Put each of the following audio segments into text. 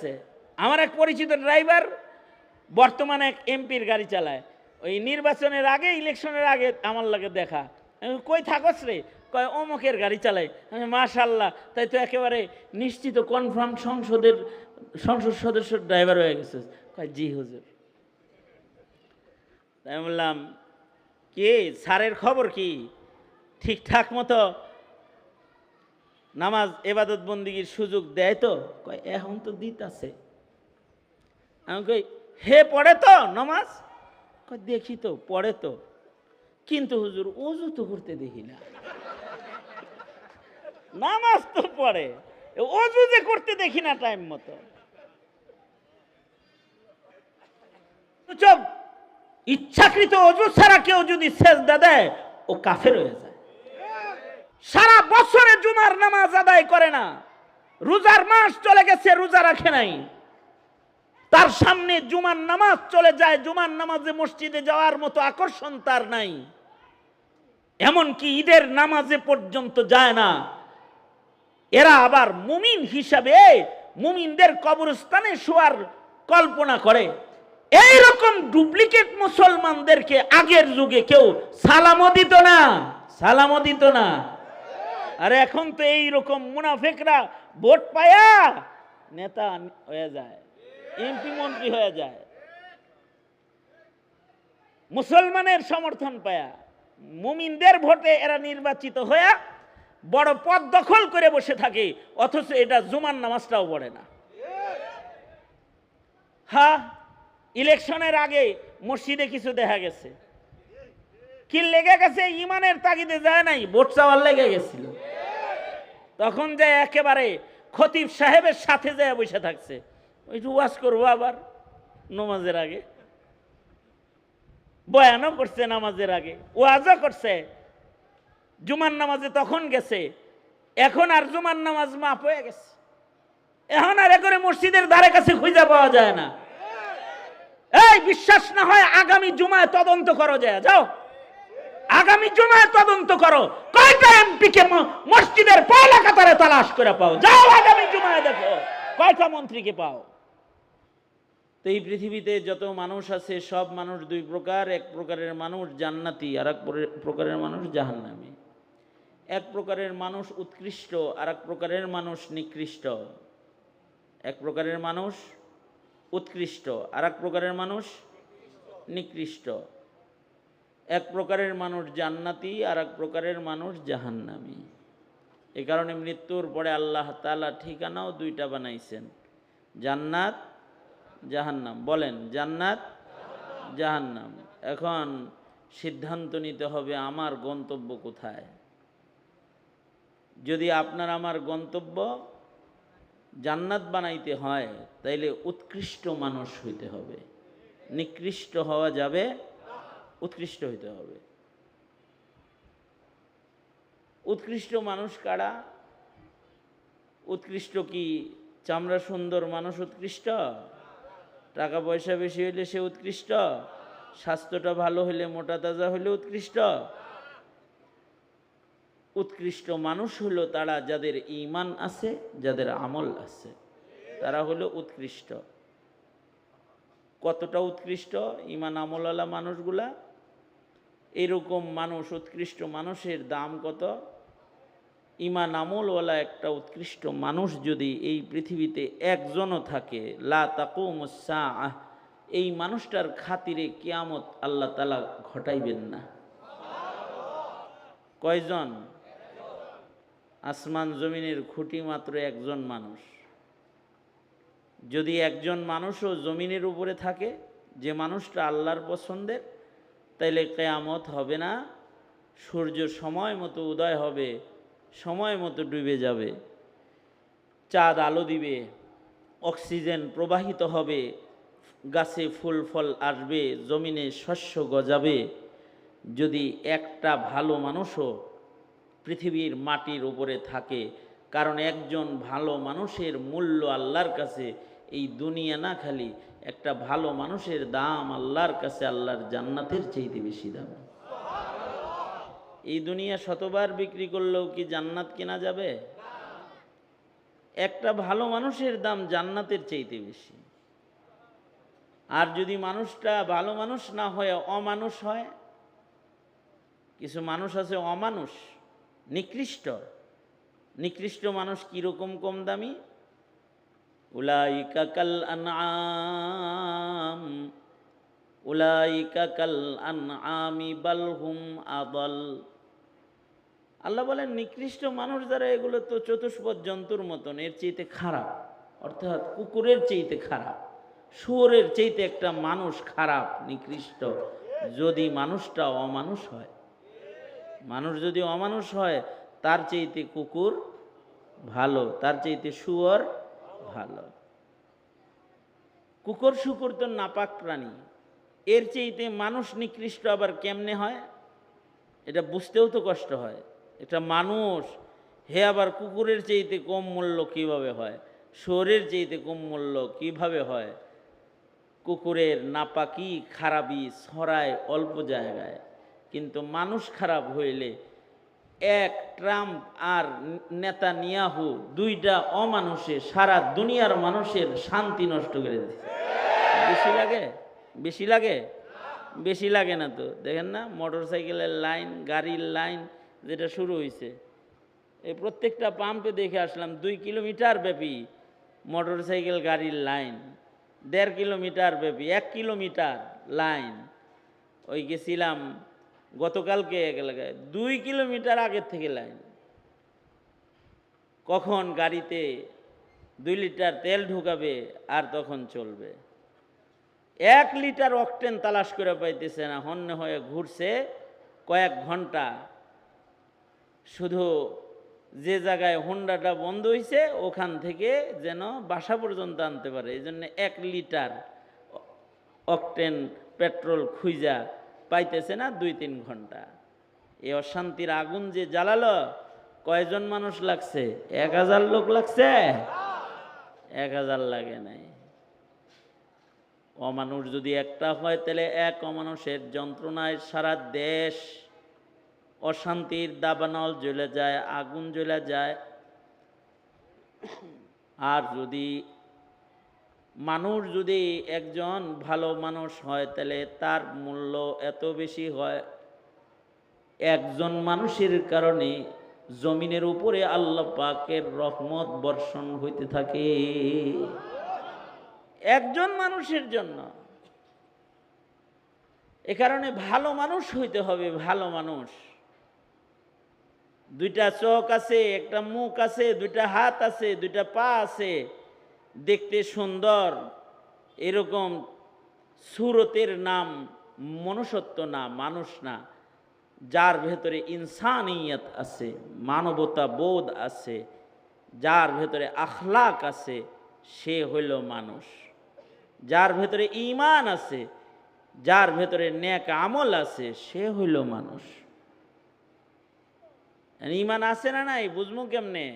গেছে। আমার এক পরিচিত ড্রাইভার বর্তমানে এক এমপির গাড়ি চালায়। ওই নির্বাচনের আগে, ইলেকশনের আগে আমার লাগে দেখা। আমি কই থাকস রে? কয় অমুকের গাড়ি চালাই। আমি মাশাল্লাহ, তাই তো একেবারে নিশ্চিত কনফার্ম সংসদ সদস্য ড্রাইভার হয়ে গেছে। কয় জি হুজুর। তাই বললাম কি স্যারের খবর কি, ঠিকঠাক মতো নামাজ এবাদত বন্দিগির সুযোগ দেয় তো? কয় এখন তো দিতাছে। আমি কই হে পড়ে তো নামাজ? কয় দেখি তো, পড়ে তো, কিন্তু হুজুর ওযু তো করতে দেখি না। নামাজ তো পড়ে, ওযু যে করতে দেখি না টাইম মতো। চুপ। ইচ্ছাকৃত ওযু ছাড়া কেউ যদি সেজদা দেয় ও কাফের হয়ে যায়। সারা বছরে জুমার নামাজ আদায় করে না, রোজার মাস চলে গেছে, রোজা রাখে নাই, তার সামনে জুমার নামাজ চলে যায়, জুমার নামাজে মসজিদে যাওয়ার মতো আকর্ষণ তার নাই, এমনকি ঈদের নামাজে পর্যন্ত যায় না। এরা আবার মুমিন হিসাবে মুমিনদের কবরস্থানে শোয়ার কল্পনা করে। এইরকম ডুপ্লিকেট মুসলমানদেরকে আগের যুগে কেউ সালামও দিত না, সালামও দিত না। আর এখন তো এইরকম মুনাফিকরা ভোট পায়া নেতা হয়ে যায়, এমপি মন্ত্রী হয়ে যায়, মুসলমানের সমর্থন পায়া, মুমিনদের ভোটে এরা নির্বাচিত হয়ে বড় পদ দখল করে বসে থাকে, অথচ এটা জুমার নামাজটাও পড়ে না। হ্যাঁ, ইলেকশনের আগে মসজিদে কিছু দেখা গেছে, কি লেগে গেছে? ইমানের তাগিদে যায় নাই, ভোট চাওয়ার লেগে গেছিল। তখন যে একেবারে খতিব সাহেবের সাথে যায় বসে থাকছে, ওই ওয়াজ করবো আবার নামাজের আগে, বয়ানও করছে নামাজের আগে, ওয়াজও করছে, জুমার নামাজে তখন গেছে। এখন আর জুমার নামাজ মাফ হয়ে গেছে, এখন আর করে মসজিদের ধারে কাছে খুঁজে পাওয়া যায় না। এই বিশ্বাস না হয় আগামী জুমায় তদন্ত করো, যায় যাও, আগামী জুমায় তদন্ত করো, কয়টা এমপি কে মসজিদের পয়লা কাতারে তালাশ করে পাও, যাও আগামী জুমায় দেখো কয়টা মন্ত্রীকে পাও। তো এই পৃথিবীতে যত মানুষ আছে সব মানুষ দুই প্রকার, এক প্রকারের মানুষ জান্নাতি, আর এক প্রকারের মানুষ জাহান্নামী। এক প্রকারের মানুষ উৎকৃষ্ট, আর এক প্রকারের মানুষ নিকৃষ্ট। এক প্রকারের মানুষ উৎকৃষ্ট, আর এক প্রকারের মানুষ নিকৃষ্ট। এক প্রকারের মানুষ জান্নাতি, আর এক প্রকারের মানুষ জাহান্নামী। এই কারণে মৃত্যুর পরে আল্লাহ তাআলা ঠিকানাও দুইটা বানাইছেন, জান্নাত জাহান্নাম। বলেন জান্নাত জাহান্নাম। এখন সিদ্ধান্ত নিতে হবে আমার গন্তব্য কোথায়। যদি আপনার আমার গন্তব্য জান্নাত বানাইতে হয় তাইলে উৎকৃষ্ট মানুষ হইতে হবে, নিকৃষ্ট হওয়া যাবে, উৎকৃষ্ট হইতে হবে। উৎকৃষ্ট মানুষ কারা? উৎকৃষ্ট কি চামড়া সুন্দর মানুষ উৎকৃষ্ট? টাকা পয়সা বেশি হইলে সে উৎকৃষ্ট? স্বাস্থ্যটা ভালো হইলে, মোটা তাজা হইলে উৎকৃষ্ট? উৎকৃষ্ট মানুষ হলো তারা যাদের ঈমান আছে, যাদের আমল আছে, তারা হলো উৎকৃষ্ট। কতটা উৎকৃষ্ট? ঈমান আমলওয়ালা মানুষগুলা, এরকম মানুষ, উৎকৃষ্ট মানুষের দাম কত? ঈমান আমলওয়ালা একটা উৎকৃষ্ট মানুষ যদি এই পৃথিবীতে একজনও থাকে, লা তাকুমুস সাআহ, এই মানুষটার খাতিরে কিয়ামত আল্লাহ তাআলা ঘটাইবেন না। কয়জন? আসমান জমিনের খুঁটি মাত্র একজন মানুষ। যদি একজন মানুষও জমিনের উপরে থাকে, যে মানুষটা আল্লাহর পছন্দের, তাইলে কিয়ামত হবে না। সূর্য সময় মতো উদয় হবে, সময় মতো ডুবে যাবে, চাঁদ আলো দিবে, অক্সিজেন প্রবাহিত হবে, গাছে ফুল ফল আসবে, জমিনে শস্য গজাবে। যদি একটা ভালো মানুষও পৃথিবীর মাটির উপরে থাকে, কারণ একজন ভালো মানুষের মূল্য আল্লাহর কাছে এই দুনিয়া না, খালি একটা ভালো মানুষের দাম আল্লাহর কাছে আল্লাহর জান্নাতের চাইতে বেশি দাম। এই দুনিয়া শতবার বিক্রি করলেও কি জান্নাত কেনা যাবে? একটা ভালো মানুষের দাম জান্নাতের চাইতে বেশি। আর যদি মানুষটা ভালো মানুষ না হয়ে অমানুষ হয়, কিছু মানুষ আছে অমানুষ, নিকৃষ্ট। নিকৃষ্ট মানুষ কিরকম কম দামি? উলাইকা কাল আনআম উলাইকা কাল আনআমি বাল হুম আদাল। আল্লাহ বলেন নিকৃষ্ট মানুষ যারা, এগুলো তো চতুষ্পদ জন্তুর মতন, এর চাইতে খারাপ। অর্থাৎ কুকুরের চাইতে খারাপ, শুয়োরের চাইতে একটা মানুষ খারাপ, নিকৃষ্ট, যদি মানুষটা অমানুষ হয়। মানুষ যদি অমানুষ হয়, তার চাইতে কুকুর ভালো, তার চাইতে শুয়োর ভালো। কুকুর শুকুর তো নাপাক প্রাণী, এর চাইতে মানুষ নিকৃষ্ট আবার কেমনে হয়? এটা বুঝতেও তো কষ্ট হয়। একটা মানুষ, হে আবার কুকুরের চাইতে কম মূল্য কিভাবে হয়? শুয়োরের চাইতে কম মূল্য কিভাবে হয়? কুকুরের নাপাকি খারাপি ছড়ায় অল্প জায়গায়, কিন্তু মানুষ খারাপ হইলে এক ট্রাম্প আর নেতানিয়াহু, দুইটা অমানুষে সারা দুনিয়ার মানুষের শান্তি নষ্ট করে দিচ্ছে। বেশি লাগে? বেশি লাগে? বেশি লাগে না তো। দেখেন না মোটর সাইকেলের লাইন, গাড়ির লাইন যেটা শুরু হয়েছে, এই প্রত্যেকটা পাম্পে দেখে আসলাম 2 কিলোমিটার ব্যাপী মোটর সাইকেল গাড়ির লাইন, 1.5 কিলোমিটার ব্যাপী, 1 কিলোমিটার লাইন। ওই গেছিলাম গতকালকে এক এলাকায়, 2 কিলোমিটার আগের থেকে লাইন। কখন গাড়িতে 2 লিটার তেল ঢুকাবে আর তখন চলবে। 1 লিটার অকটেন তালাশ করে পাইতেছে না, হন্য হয়ে ঘুরছে কয়েক ঘন্টা। শুধু যে জায়গায় হোন্ডাটা বন্ধ হয়েছে ওখান থেকে যেন বাসা পর্যন্ত আনতে পারে, এই জন্য 1 লিটার অকটেন পেট্রোল খুঁজা পাইতেছে না 2-3 ঘন্টা। এই অশান্তির আগুন যে জ্বালালো, কয়জন মানুষ লাগছে? 1000 লোক লাগছে? 1000 লাগে নাই। অমানুষ যদি একটা হয়, তাহলে এক অমানুষের যন্ত্রণায় সারা দেশ অশান্তির দাবানল জ্বলে যায়, আগুন জ্বলে যায়। আর যদি মানুষ যদি একজন ভালো মানুষ হয়, তাহলে তার মূল্য এত বেশি হয়। একজন মানুষের কারণে জমিনের উপরে আল্লাহ পাকের রহমত বর্ষণ হইতে থাকে, একজন মানুষের জন্য। এ কারণে ভালো মানুষ হইতে হবে। ভালো মানুষ, 2টা চোখ আছে, একটা মুখ আছে, 2টা হাত আছে, 2টা পা আছে, দেখতে সুন্দর, এরকম সুরতের নাম মনুষ্যত্ব না, মানুষ না। যার ভেতরে ইনসানিয়ত আছে, মানবতা বোধ আছে, যার ভেতরে আখলাক আছে, সে হইল মানুষ। যার ভেতরে ঈমান আছে, যার ভেতরে নেক আমল আছে, সে হইল মানুষ। ঈমান আছে না নাই বুঝবো কেমনে?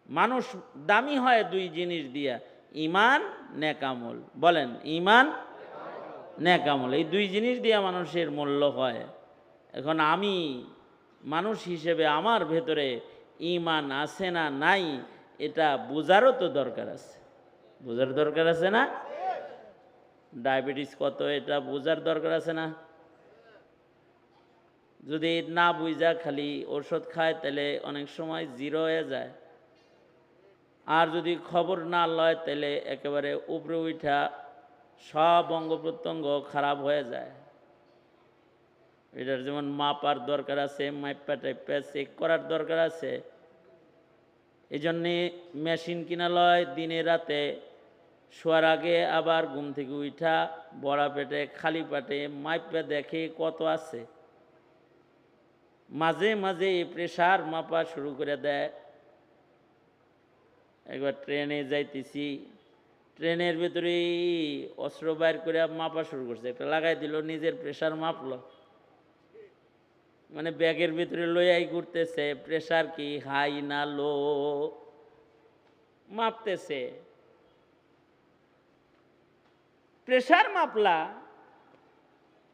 মানুষ দামি হয় 2 জিনিস দিয়া, ঈমান, নেক আমল। বলেন, ঈমান, নেক আমল, এই 2 জিনিস দিয়া মানুষের মূল্য হয়। এখন আমি মানুষ হিসেবে আমার ভেতরে ঈমান আছে না নাই, এটা বোঝারও তো দরকার আছে। বোঝার দরকার আছে না? ডায়াবেটিস কত, এটা বোঝার দরকার আছে না? যদি না বুঝা খালি ওষুধ খায়, তাহলে অনেক সময় 0 হয়ে যায়। আর যদি খবর না লয়, তাহলে একেবারে উপরে উঠা সব অঙ্গ প্রত্যঙ্গ খারাপ হয়ে যায়। এটার যেমন মাপার দরকার আছে, মাইপা টাইপা চেক করার দরকার আছে। এই জন্যে মেশিন কিনা লয়, দিনে রাতে শোয়ার আগে আবার ঘুম থেকে উঠা বড়া পেটে খালি পেটে মাইপা দেখে কত আছে। মাঝে মাঝে প্রেসার মাপা শুরু করে দেয়। একবার ট্রেনে যাইতেছি, ট্রেনের ভিতরে অস্ত্র বাইর করে মাপা শুরু করছে। একটা লাগাই দিল, নিজের প্রেসার মাপলো, মানে ব্যাগের ভিতরে লইয়াই ঘুরতেছে, প্রেসার কি হাই না লো মাপতেছে। প্রেসার মাপলা,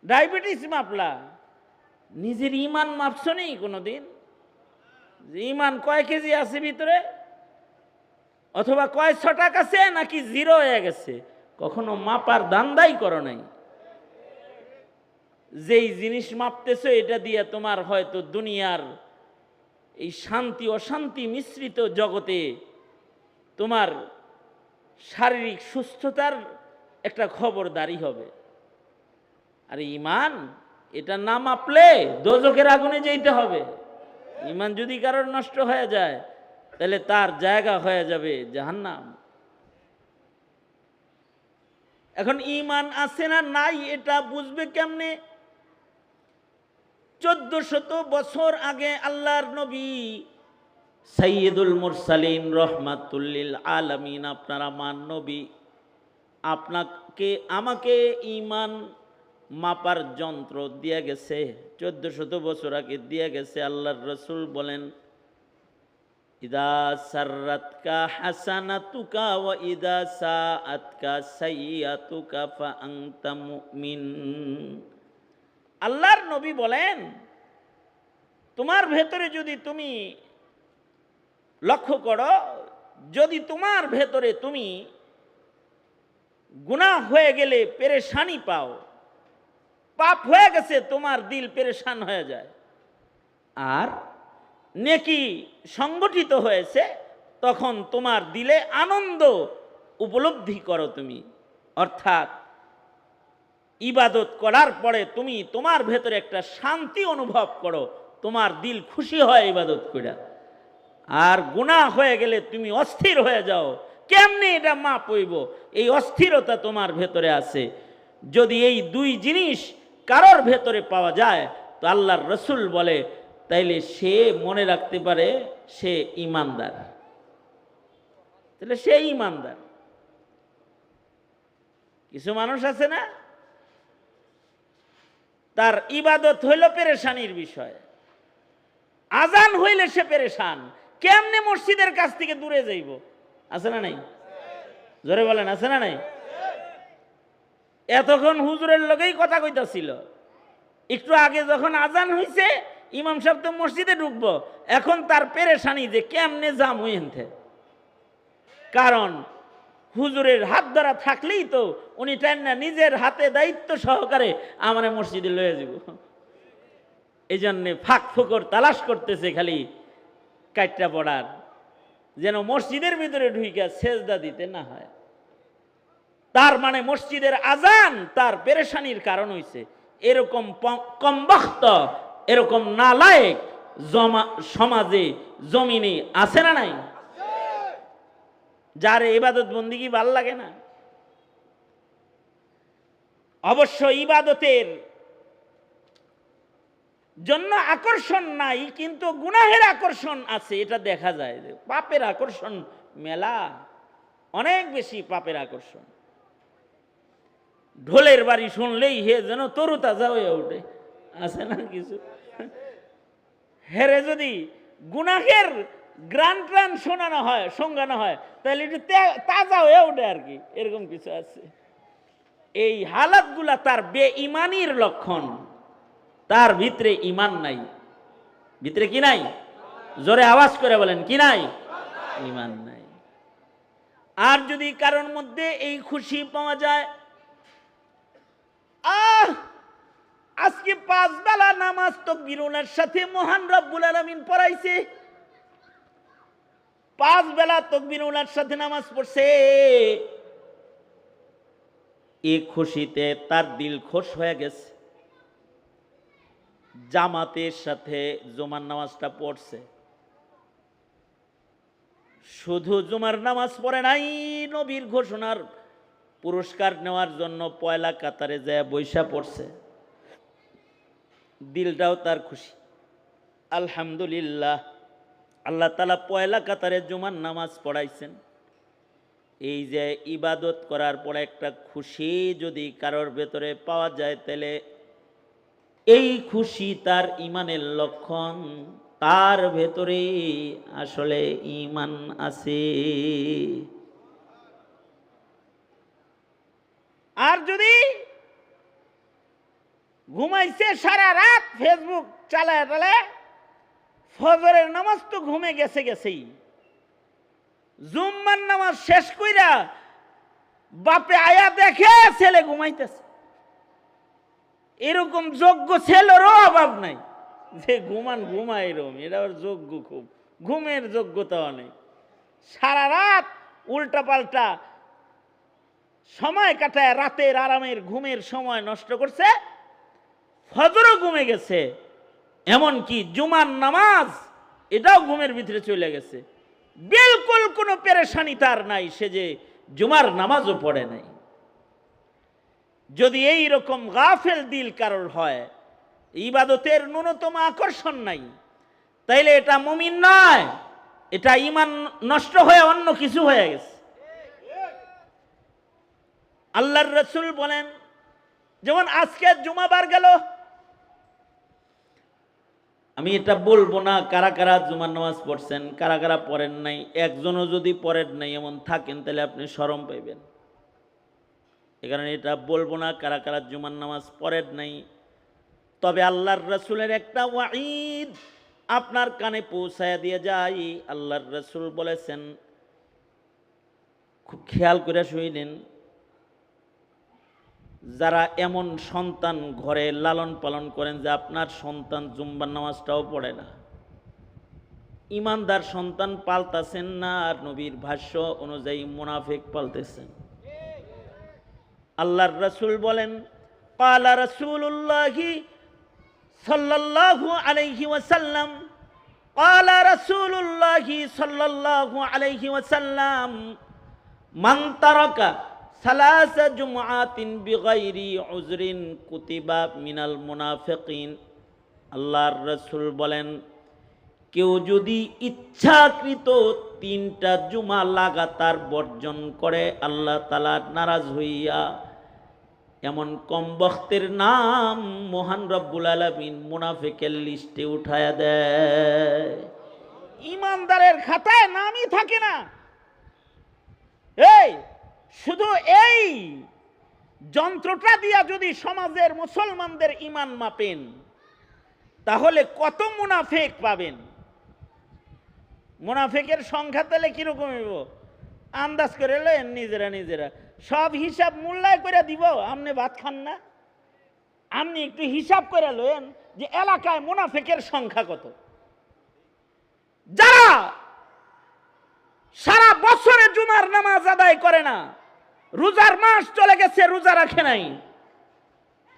ডায়াবেটিস মাপলা, নিজের ঈমান মাপছ নেই কোনোদিন? ঈমান কয় কেজি আছে ভিতরে? অথবা কয় ছটা কাছে নাকি জিরো হয়ে গেছে, কখনো মাপার ধান্দাই করো নাই। যেই জিনিস মাপতেছো এটা দিয়ে তোমার হয়তো দুনিয়ার এই শান্তি অশান্তি মিশ্রিত জগতে তোমার শারীরিক সুস্থতার একটা খবরদারি হবে। আর ঈমান এটা না মাপলে দোজখের আগুনে যেতে হবে। ঈমান যদি কারোর নষ্ট হয়ে যায় তাহলে তার জায়গা হয়ে যাবে জাহান্নাম। এখন ঈমান আছে না নাই এটা বুঝবে কেমনে? 1400 বছর আগে আল্লাহর নবী সাইয়্যিদুল মুরসালিন রহমাতুল লিল আলামিন, আপনার আমার নবী, আপনাকে আমাকে ঈমান মাপার যন্ত্র দিয়ে গেছে। 1400 বছর আগে দিয়ে গেছে। আল্লাহর রাসূল বলেন, ইদা সাররাতকা হাসানাতুকা ওয়া ইদা সাআতকা সাইয়্যাতুকা ফা আনতা মুমিন। আল্লাহর নবী বলেন, তোমার ভেতরে যদি তুমি লক্ষ্য করো, যদি তোমার ভেতরে তুমি গুনাহ হয়ে গেলে পেরেশানি পাও, পাপ হয়ে গেছে তোমার দিল পেরেশান হয়ে যায়, আর নেকি সংগঠিত হয়েছে তখন তোমার দিলে আনন্দ উপলব্ধি করো তুমি। অর্থাৎ ইবাদত করার পরে তুমি তোমার ভেতরে একটা শান্তি অনুভব করো, তোমার দিল খুশি হয় ইবাদত করে। আর গুনাহ হয়ে গেলে তুমি অস্থির হয়ে যাও, কেমনে এটা মাপ হইব, এই অস্থিরতা তোমার ভেতরে আছে। যদি এই দুই জিনিস কারোর ভেতরে পাওয়া যায় তো আল্লাহর রসুল বলে তাইলে সে মনে রাখতে পারে সে ঈমানদার, তাহলে সে ঈমানদার। কিছু মানুষ আছে না, তার ইবাদত হইল পেরেশানির বিষয়, আজান হইলে সে পেরেশান, কেমনে মসজিদের কাছ থেকে দূরে যাইব। আছে না নাই? জোরে বলেন, আছে না নাই? এতক্ষণ হুজুরের লগেই কথা কইতাছিল, একটু আগে যখন আজান হইছে ইমাম সাহেব তো মসজিদে ঢুকবো, এখন তার পেরেশানি যে কেমনে যাম হইতে। কারণ হুজুরের হাত ধরা থাকলেই তো উনি টাইম না নিজের হাতে দায়িত্ব সহকারে আমার মসজিদে লয়ে যাব। এই জন্যে ফাঁক ফোকর তালাশ করতেছে খালি কাটটা পড়ার, যেন মসজিদের ভিতরে ঢুইকা সেজদা দিতে না হয়। তার মানে মসজিদের আজান তার পেরেশানির কারণ হইছে। এরকম কমবখ্ত, এরকম নালায়েক সমাজে জমিনে আছে না নাই? যার ইবাদত বন্দিগি ভাল লাগে না। অবশ্য ইবাদতের জন্য আকর্ষণ নাই, কিন্তু গুনাহের আকর্ষণ আছে, এটা দেখা যায়। পাপের আকর্ষণ মেলা, অনেক বেশি পাপের আকর্ষণ। ঢোলের বাড়ি শুনলেই হে যেন তরুতাজা হয়ে ওঠে, আছে না কিছু? হেরে যদি গুনাহের গ্রান ট্রান শোনানো হয়, শোনানো হয়, তাহলে একটু তাজা হয়ে ওঠে আর কি, এরকম কিছু আছে। এই হালাতগুলা তার বেঈমানির লক্ষণ। তার ভিতরে ঈমান নাই। ভিতরে কি নাই? জোরে আওয়াজ করে বলেন, কি নাই? ঈমান নাই। আর যদি কারোর মধ্যে এই খুশি পাওয়া যায়, আজকে 5 বেলা নামাজ তাকবীরের সাথে মহান রব্বুল আলামিন পড়াইছে, 5 বেলা তাকবীরের সাথে নামাজ পড়ছে, এই খুশিতে তার দিল খুশ হয়ে গেছে। জামাতের সাথে জুমার নামাজটা পড়ছে, শুধু জুমার নামাজ পড়ে নাই, নবীর ঘোষণার পুরস্কার নেওয়ার জন্য পয়লা কাতারে যায় বৈশা পড়ছে, দিলটাও তার খুশি। আলহামদুলিল্লাহ, আল্লাহ তাআলা পয়লা কাতারে জুমার নামাজ পড়াইছেন। এই যে ইবাদত করার পরে একটা খুশি যদি কারোর ভেতরে পাওয়া যায়, তাহলে এই খুশি তার ঈমানের লক্ষণ, তার ভেতরে আসলে ঈমান আছে। আর যদি ঘুমাইছে সারা রাত ফেসবুক চালায় ফজরের নামাজ তো ঘুমে গেছেই, জুম্মার নামাজ শেষ কইরা বাপে আয়া দেখে ছেলে ঘুমাইতেছে। এরকম যোগ্য ছেলেরও অভাব নাই যে ঘুমায় এরকম, এটা ওর যোগ্য, খুব ঘুমের যোগ্যতাও নেই। সারা রাত উল্টা পাল্টা সময় কাটায় রাতের আরামের ঘুমের সময় নষ্ট করছে, ফজরও ঘুমে গেছে, এমনকি জুমার নামাজ এটাও ঘুমের ভিতরে চলে গেছে। বিলকুল কোনো পেরেশানি তার নাই, সে যে জুমার নামাজও পড়ে নাই। যদি এই রকম গাফেল দিল কারোর হয়, ইবাদতের ন্যূনতম আকর্ষণ নাই, তাইলে এটা মুমিন নয়, এটা ঈমান নষ্ট হয়ে অন্য কিছু হয়ে গেছে। আল্লাহর রাসূল বলেন, যেমন আজকে জুমাবার গেল, আমি এটা বলবো না কারা কারা জুমার নামাজ পড়ছেন, কারা কারা পড়েন নাই। একজনও যদি পড়েন নাই এমন থাকেন, তাহলে আপনি শরম পাইবেন। এ কারণে এটা বলবো না কারা কারা জুমার নামাজ পড়েন নাই। তবে আল্লাহর রাসূলের একটা ওয়াঈদ আপনার কানে পৌঁছায়া দিয়ে যাই। আল্লাহর রাসূল বলেছেন, খুব খেয়াল করে শুনেন, যারা এমন সন্তান ঘরে লালন পালন করেন যে আপনার সন্তান জুম্মার নামাজটাও পড়ে না, ইমানদার সন্তান পালতাছেন না, আর নবীর ভাষ্য অনুযায়ী মুনাফিক পালতেছেন। আল্লাহর রাসূল বলেন, ক্বালা রাসূলুল্লাহি সাল্লাল্লাহু আলাইহি ওয়াসাল্লাম, ক্বালা রাসূলুল্লাহি সাল্লাল্লাহু আলাইহি ওয়াসাল্লাম, মান তারাকা সালাসা জুমআতিন বিগাইরি উযরিন কুতিবা মিনাল মুনাফিকিন। আল্লাহর রাসূল বলেন, কেউ যদি ইচ্ছাকৃত 3টা জুমা লাগাতার বর্জন করে আল্লাহ তাআলা নারাজ হইয়া এমন কমবখতের নাম মহান রব্বুল আলামিন মুনাফিকের লিস্টে উঠায়া দেয়। ইমানদারের খাতায় নামই থাকে না। এই শুধু এই যন্ত্রটা দিয়া যদি সমাজের মুসলমানদের ঈমান মাপেন, তাহলে কত মুনাফিক পাবেন। মুনাফিকের সংখ্যা তাহলে কিরকম হইব আন্দাজ করে লয়েন নিজেরা নিজেরা। সব হিসাব মূল্যায় করে দিব। আপনি ভাত খান না, আপনি একটু হিসাব করে লয়েন যে এলাকায় মুনাফিকের সংখ্যা কত। যারা সারা বছরে জুমার নামাজ আদায় করে না, রোজার মাস চলে গেছে রোজা রাখে নাই,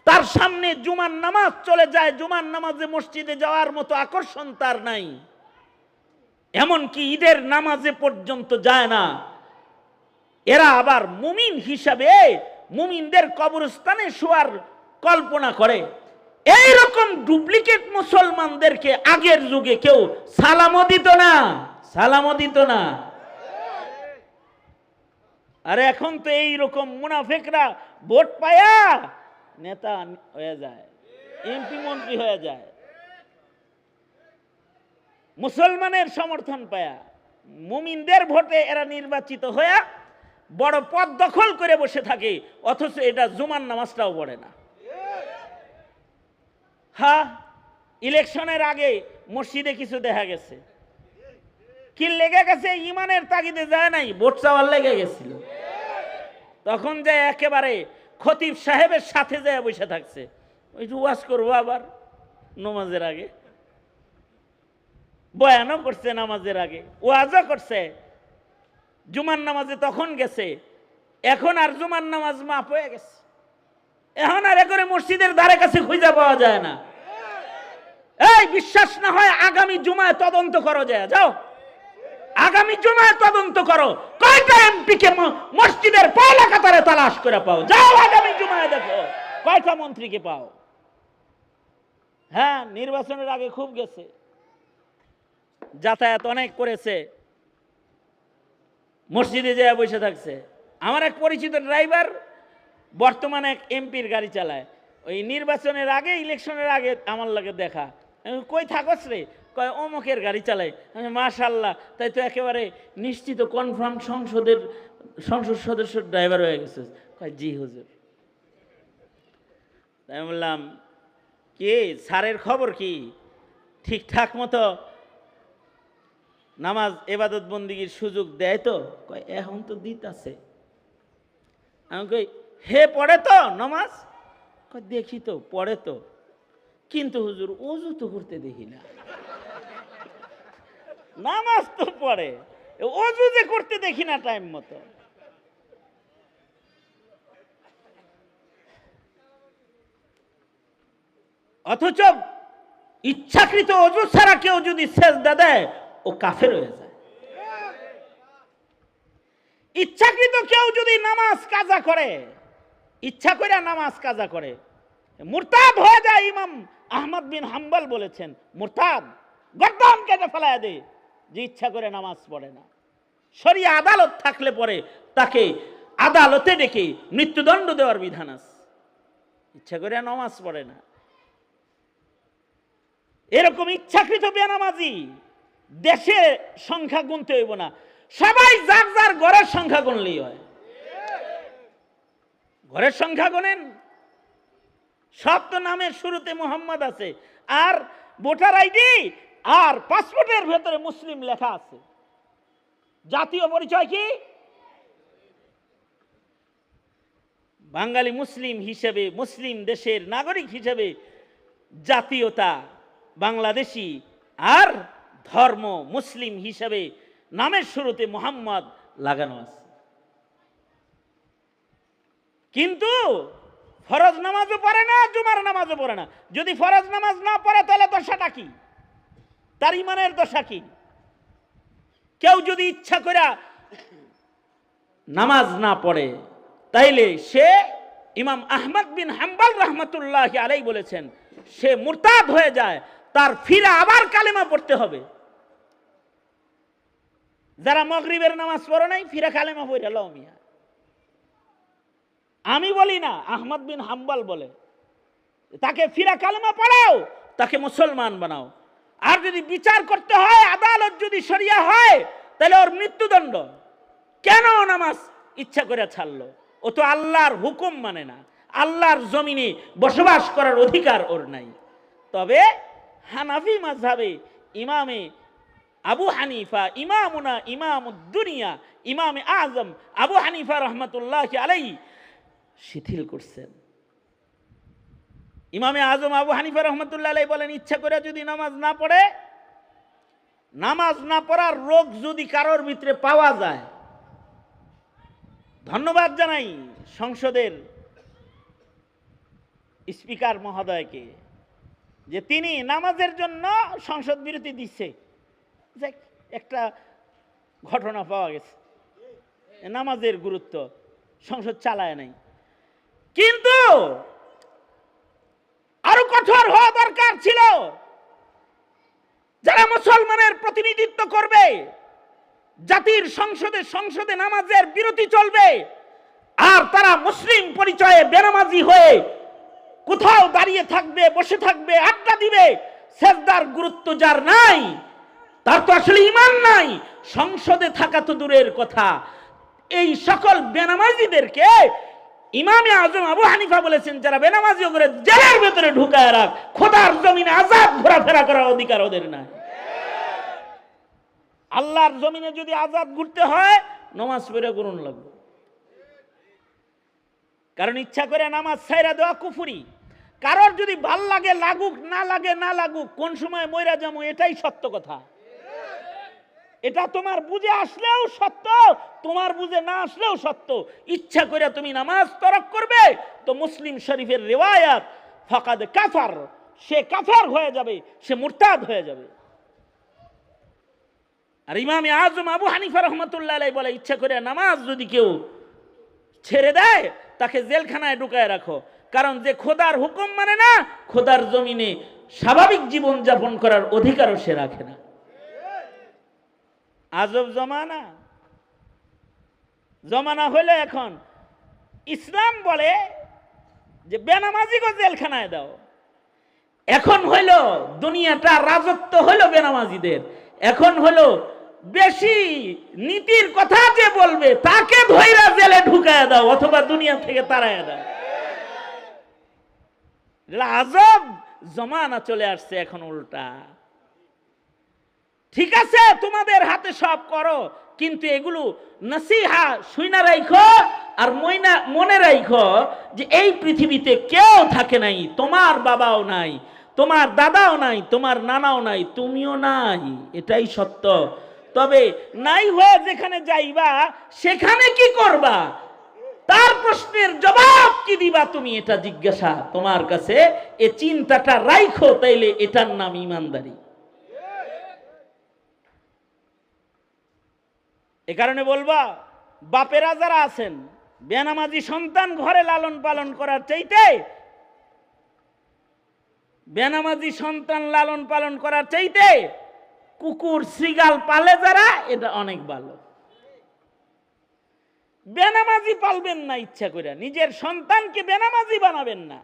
তার সামনে জুমার নামাজ চলে যায়, জুমার নামাজে মসজিদে যাওয়ার মতো আকর্ষণ তার নাই, এমনকি ঈদের নামাজে পর্যন্ত যায় না। এরা আবার মুমিন হিসাবে মুমিনদের কবরস্থানে শোয়ার কল্পনা করে। এই রকম ডুপ্লিকেট মুসলমানদেরকে আগের যুগে কেউ সালামও দিত না, সালামও দিত না। আর এখন তো এই রকম মুনাফিকরা ভোট পায়া নেতা হয়ে যায়, এমপি মন্ত্রী হয়ে যায়, মুসলমানের সমর্থন পায়া মুমিনদের ভোটে এরা নির্বাচিত হয়ে বড় পদ দখল করে বসে থাকে, অথচ এটা জুমার নামাজটাও পড়ে না। হ্যাঁ, ইলেকশনের আগে মসজিদে কিছু দেখা গেছে, কি লেগে গেছে, ইমানের তাগিদে যায় নাই, ভোট চাওয়ার লেগে গেছিল। তখন যে একেবারে খতিব সাহেবের সাথে যায় বসে থাকছে, ওই ওয়াজ করবো আবার নামাজের আগে, বয়ানও করছে নামাজের আগে, ওয়াজও করছে। জুমার নামাজে তখন গেছে, এখন আর জুমার নামাজ মাপ হয়ে গেছে, এখন আর করে মসজিদের ধারে কাছে খুঁজে পাওয়া যায় না। এই বিশ্বাস না হয় আগামী জুমায় তদন্ত করো, যায় যাও আগামী জুমায় তদন্ত করো, কয়টা এমপি কে মসজিদের পয়লা কাতারে তালাশ করে পাও, যাও আগামী জুমায় দেখো কয়টা মন্ত্রীকে পাও। হ্যাঁ, নির্বাচনের আগে খুব গেছে, যাতায়াত অনেক করেছে, মসজিদে যায় বসে থাকছে। আমার এক পরিচিত ড্রাইভার বর্তমানে এক এমপির গাড়ি চালায়, ওই নির্বাচনের আগে ইলেকশনের আগে আমার লাগে দেখা, কই থাকস রে, কয় অমুকের গাড়ি চালায়। মাশাআল্লাহ, তাই তো একেবারে নিশ্চিত কনফার্ম সংসদ সদস্য ড্রাইভার হয়ে গেছে। কয় জি হুজুর। তাই বললাম, কি স্যারের খবর কি, ঠিকঠাক মতো নামাজ এবাদত বন্দিগির সুযোগ দেয় তো? কয় এখন তো দিতাছে। আমি কই হে পড়ে তো নামাজ? কয় দেখি তো পড়ে তো, কিন্তু হুজুর ওযু তো করতে দেখি না। নামাজ তো পড়ে, ওযু যে করতে দেখি না টাইম মতো। অথচ ইচ্ছাকৃত ওযু ছাড়া কেউ যদি সেজদা দেয় ও কাফের হয়ে যায়। ইচ্ছাকৃত কেউ যদি নামাজ কাজা করে, ইচ্ছা করে নামাজ কাজা করে, মুরতাদ হয়ে যায়। ইমাম আহমদ বিন হাম্বল বলেছেন মুরতাদ গর্দান কেটে ফেলায় দে যে ইচ্ছা করে নামাজ পড়ে না। শরিয়া আদালত থাকলে পরে তাকে আদালতে ডেকে মৃত্যুদণ্ড দেওয়ার বিধান আছে। ইচ্ছা করে নামাজ পড়ে না, এরকম ইচ্ছাকৃত বেনামাজি দেশে সংখ্যা গুনতে হইব না, সবাই যার যার ঘরের সংখ্যা গুনলেই হয়। ঘরের সংখ্যা গুনেন, সব তো নামের শুরুতে মোহাম্মদ আছে, আর ভোটার আইডি আর পাসপোর্টের ভেতরে মুসলিম লেখা আছে। জাতীয় পরিচয় কি? বাঙালি মুসলিম হিসেবে, মুসলিম দেশের নাগরিক হিসেবে জাতীয়তা বাংলাদেশি, আর ধর্ম মুসলিম হিসেবে নামের শুরুতে মোহাম্মদ লাগানো আছে। কিন্তু ফরজ নামাজও পড়ে না, জুমার নামাজও পড়ে না। যদি ফরজ নামাজ না পড়ে তাহলে দশাটা কি? তার ইমানের দশা কি? কেউ যদি ইচ্ছা করে নামাজ না পড়ে তাইলে সে, ইমাম আহমদ বিন হাম্বল রহমতুল্লাহ আলাইহি বলেছেন, সে মুরতাদ হয়ে যায়, তার ফিরে আবার কালেমা পড়তে হবে। যারা মাগরিবের নামাজ পড়ে নাই ফিরে কালেমা পড়ে লও মিয়া। আমি বলি না, আহমদ বিন হাম্বল বলে, তাকে ফিরা কালেমা পড়াও, তাকে মুসলমান বানাও। আর যদি বিচার করতে হয়, আদালত যদি শরিয়া হয়, তাহলে ওর মৃত্যুদণ্ড। কেন নামাজ ইচ্ছা করে ছাড়লো? ও তো আল্লাহর হুকুম মানে না, আল্লাহর জমিনে বসবাস করার অধিকার ওর নাই। তবে হানাফি মাযহাবে ইমামে আবু হানিফা, ইমামুনা ইমামুদ দুনিয়া, ইমামে আজম আবু হানিফা রহমতুল্লাহ আলাইহি শিথিল করছেন। ইমামে আজম আবু হানিফা রহমতুল্লাহ আলাইহি বলেন, ইচ্ছা করে যদি নামাজ না পড়ে, নামাজ না পড়ার রোগ যদি কারোর ভিতরে পাওয়া যায়, ধন্যবাদ জানাই সংসদের স্পিকার মহোদয়কে যে তিনি নামাজের জন্য সংসদ বিরতি দিচ্ছে। একটা ঘটনা পাওয়া গেছে, নামাজের গুরুত্ব সংসদ চালায় নাই। কিন্তু আরো কঠোর হওয়া দরকার ছিল। যারা মুসলমানের প্রতিনিধিত্ব করবে জাতির সংসদে নামাজের বিরতি চলবে, আর তারা মুসলিম পরিচয়ে বেনামাজি হয়ে কোথাও দাঁড়িয়ে থাকবে, বসে থাকবে, আড্ডা দিবে, সেজদার গুরুত্ব যার নাই, তার তো আসলে ঈমান নাই। সংসদে থাকা তো দূরের কথা, এই সকল বেনামাজিদেরকে ইমামে আজম আবু হানিফা বলেছেন, যারা বেনামাজি করে জেলের ভেতরে ঢুকায় রাখ, খোদার জমিনে আজাদ ঘোরাফেরা করার অধিকার ওদের নাই। আল্লাহর জমিনে যদি আজাদ ঘুরতে হয়, নামাজ পড়ে করুন লাগবে। কারণ ইচ্ছা করে নামাজ ছাইরা দেওয়া কুফরি। কারোর যদি ভাল লাগে লাগুক, না লাগে না লাগুক, কোন সময় মইরা যাবো এটাই সত্য কথা। এটা তোমার বুঝে আসলেও সত্য, তোমার বুঝে না আসলেও সত্য। ইচ্ছা করে তুমি নামাজ তরক করবে তো মুসলিম শরীফের রিওয়ায়াত, ফাকাদ কাফার, সে কাফার হয়ে যাবে, সে মুরতাদ হয়ে যাবে। আর ইমামে আজম আবু হানিফা রহমতুল্লাহ আলাইহি বলে, ইচ্ছা করে নামাজ যদি কেউ ছেড়ে দেয় তাকে জেলখানায় ঢুকায় রাখো। কারণ যে খোদার হুকুম মানে না, খোদার জমিনে স্বাভাবিক জীবন যাপন করার অধিকারও সে রাখে না। আজব জমানা। জমানা হলে এখন ইসলাম বলে যে বেনামাজিকে জেলখানায় দাও। এখন হইল দুনিয়াটা রাজত্ব হলো বেনামাজিদের। এখন হলো বেশি নীতির কথা যে বলবে তাকে ধইরা জেলে ঢুকায় দাও, অথবা দুনিয়া থেকে তাড়ায় দাও। আজব জমানা চলে আসছে এখন উল্টা। ঠিক আছে, তোমাদের হাতে সব করো, কিন্তু এগুলো নসিহা শুইনা রাখো আর মনে রাখো যে এই পৃথিবীতে কেউ থাকে নাই, তোমার বাবাও নাই, তোমার দাদাও নাই, তোমার নানাও নাই, তুমিও নাই, এটাই সত্য। তবে নাই হয়ে যেখানে যাইবা সেখানে কি করবা, তার প্রশ্নের জবাব কি দিবা তুমি, এটা জিজ্ঞাসা তোমার কাছে। এই চিন্তাটা রাখো, তাইলে এটার নাম ইমানদারি। এ কারণে বলবা, বাপেরা যারা আছেন, বেনামাজি সন্তান ঘরে লালন পালন করার চাইতে, বেনামাজি সন্তান লালন পালন করার চাইতে কুকুর শ্রীগাল পালে যারা, এটা অনেক ভালো। বেনামাজি পালবেন না ইচ্ছা করে, নিজের সন্তানকে বেনামাজি বানাবেন না।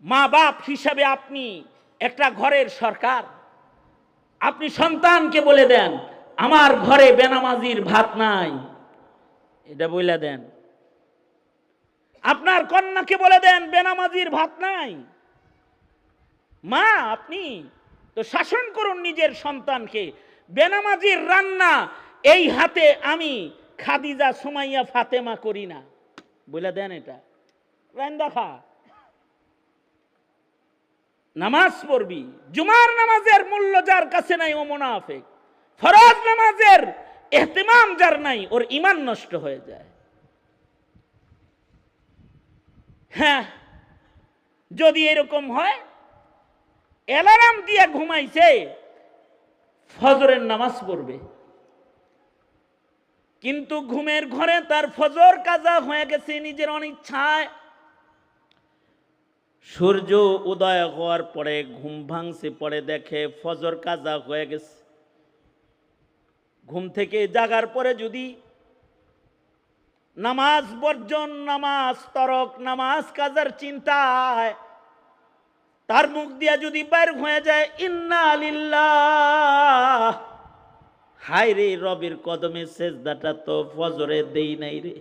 মা বাপ হিসাবে আপনি একটা ঘরের সরকার, আপনি সন্তানকে বলে দেন আমার ঘরে বেনামাজির ভাত নাই, এটা বলে দেন। আপনার কন্যাকে বলে দেন বেনামাজির ভাত নাই। মা, আপনি তো শাসন করুন নিজের সন্তানকে, বেনামাজির রান্না এই হাতে আমি খাদিজা সুমাইয়া ফাতেমা করি না, বলে দেন। এটা রান্দা খা, নামাজ পড়বি। জুমার নামাজের মূল্য যার কাছে নাই ও মুনাফিক। ফরজ নামাজের ইহতিমাম যার নাই, ওর ঈমান নষ্ট হয়ে যায়। হ্যাঁ, যদি এরকম হয়, অ্যালার্ম দিয়ে ঘুমাইছে, ফজরের নামাজ পড়বে, কিন্তু ঘুমের ঘরে তার ফজর কাজা হয়ে গেছে নিজের অনিচ্ছায়। সূর্য উদয় হওয়ার পরে ঘুম ভাঙছে, পরে দেখে ফজর কাজা হয়ে গেছে। ঘুম থেকে জাগার পরে যদি নামাজ বর্জন, নামাজ তরক, নামাজ কাজার চিন্তায় তার মুখ দিয়া যদি বাইর হয়ে যায় ইন্না লিল্লাহ, হায় রে রবের কদমে সেজদাটা তো ফজরে দেই নাই রে,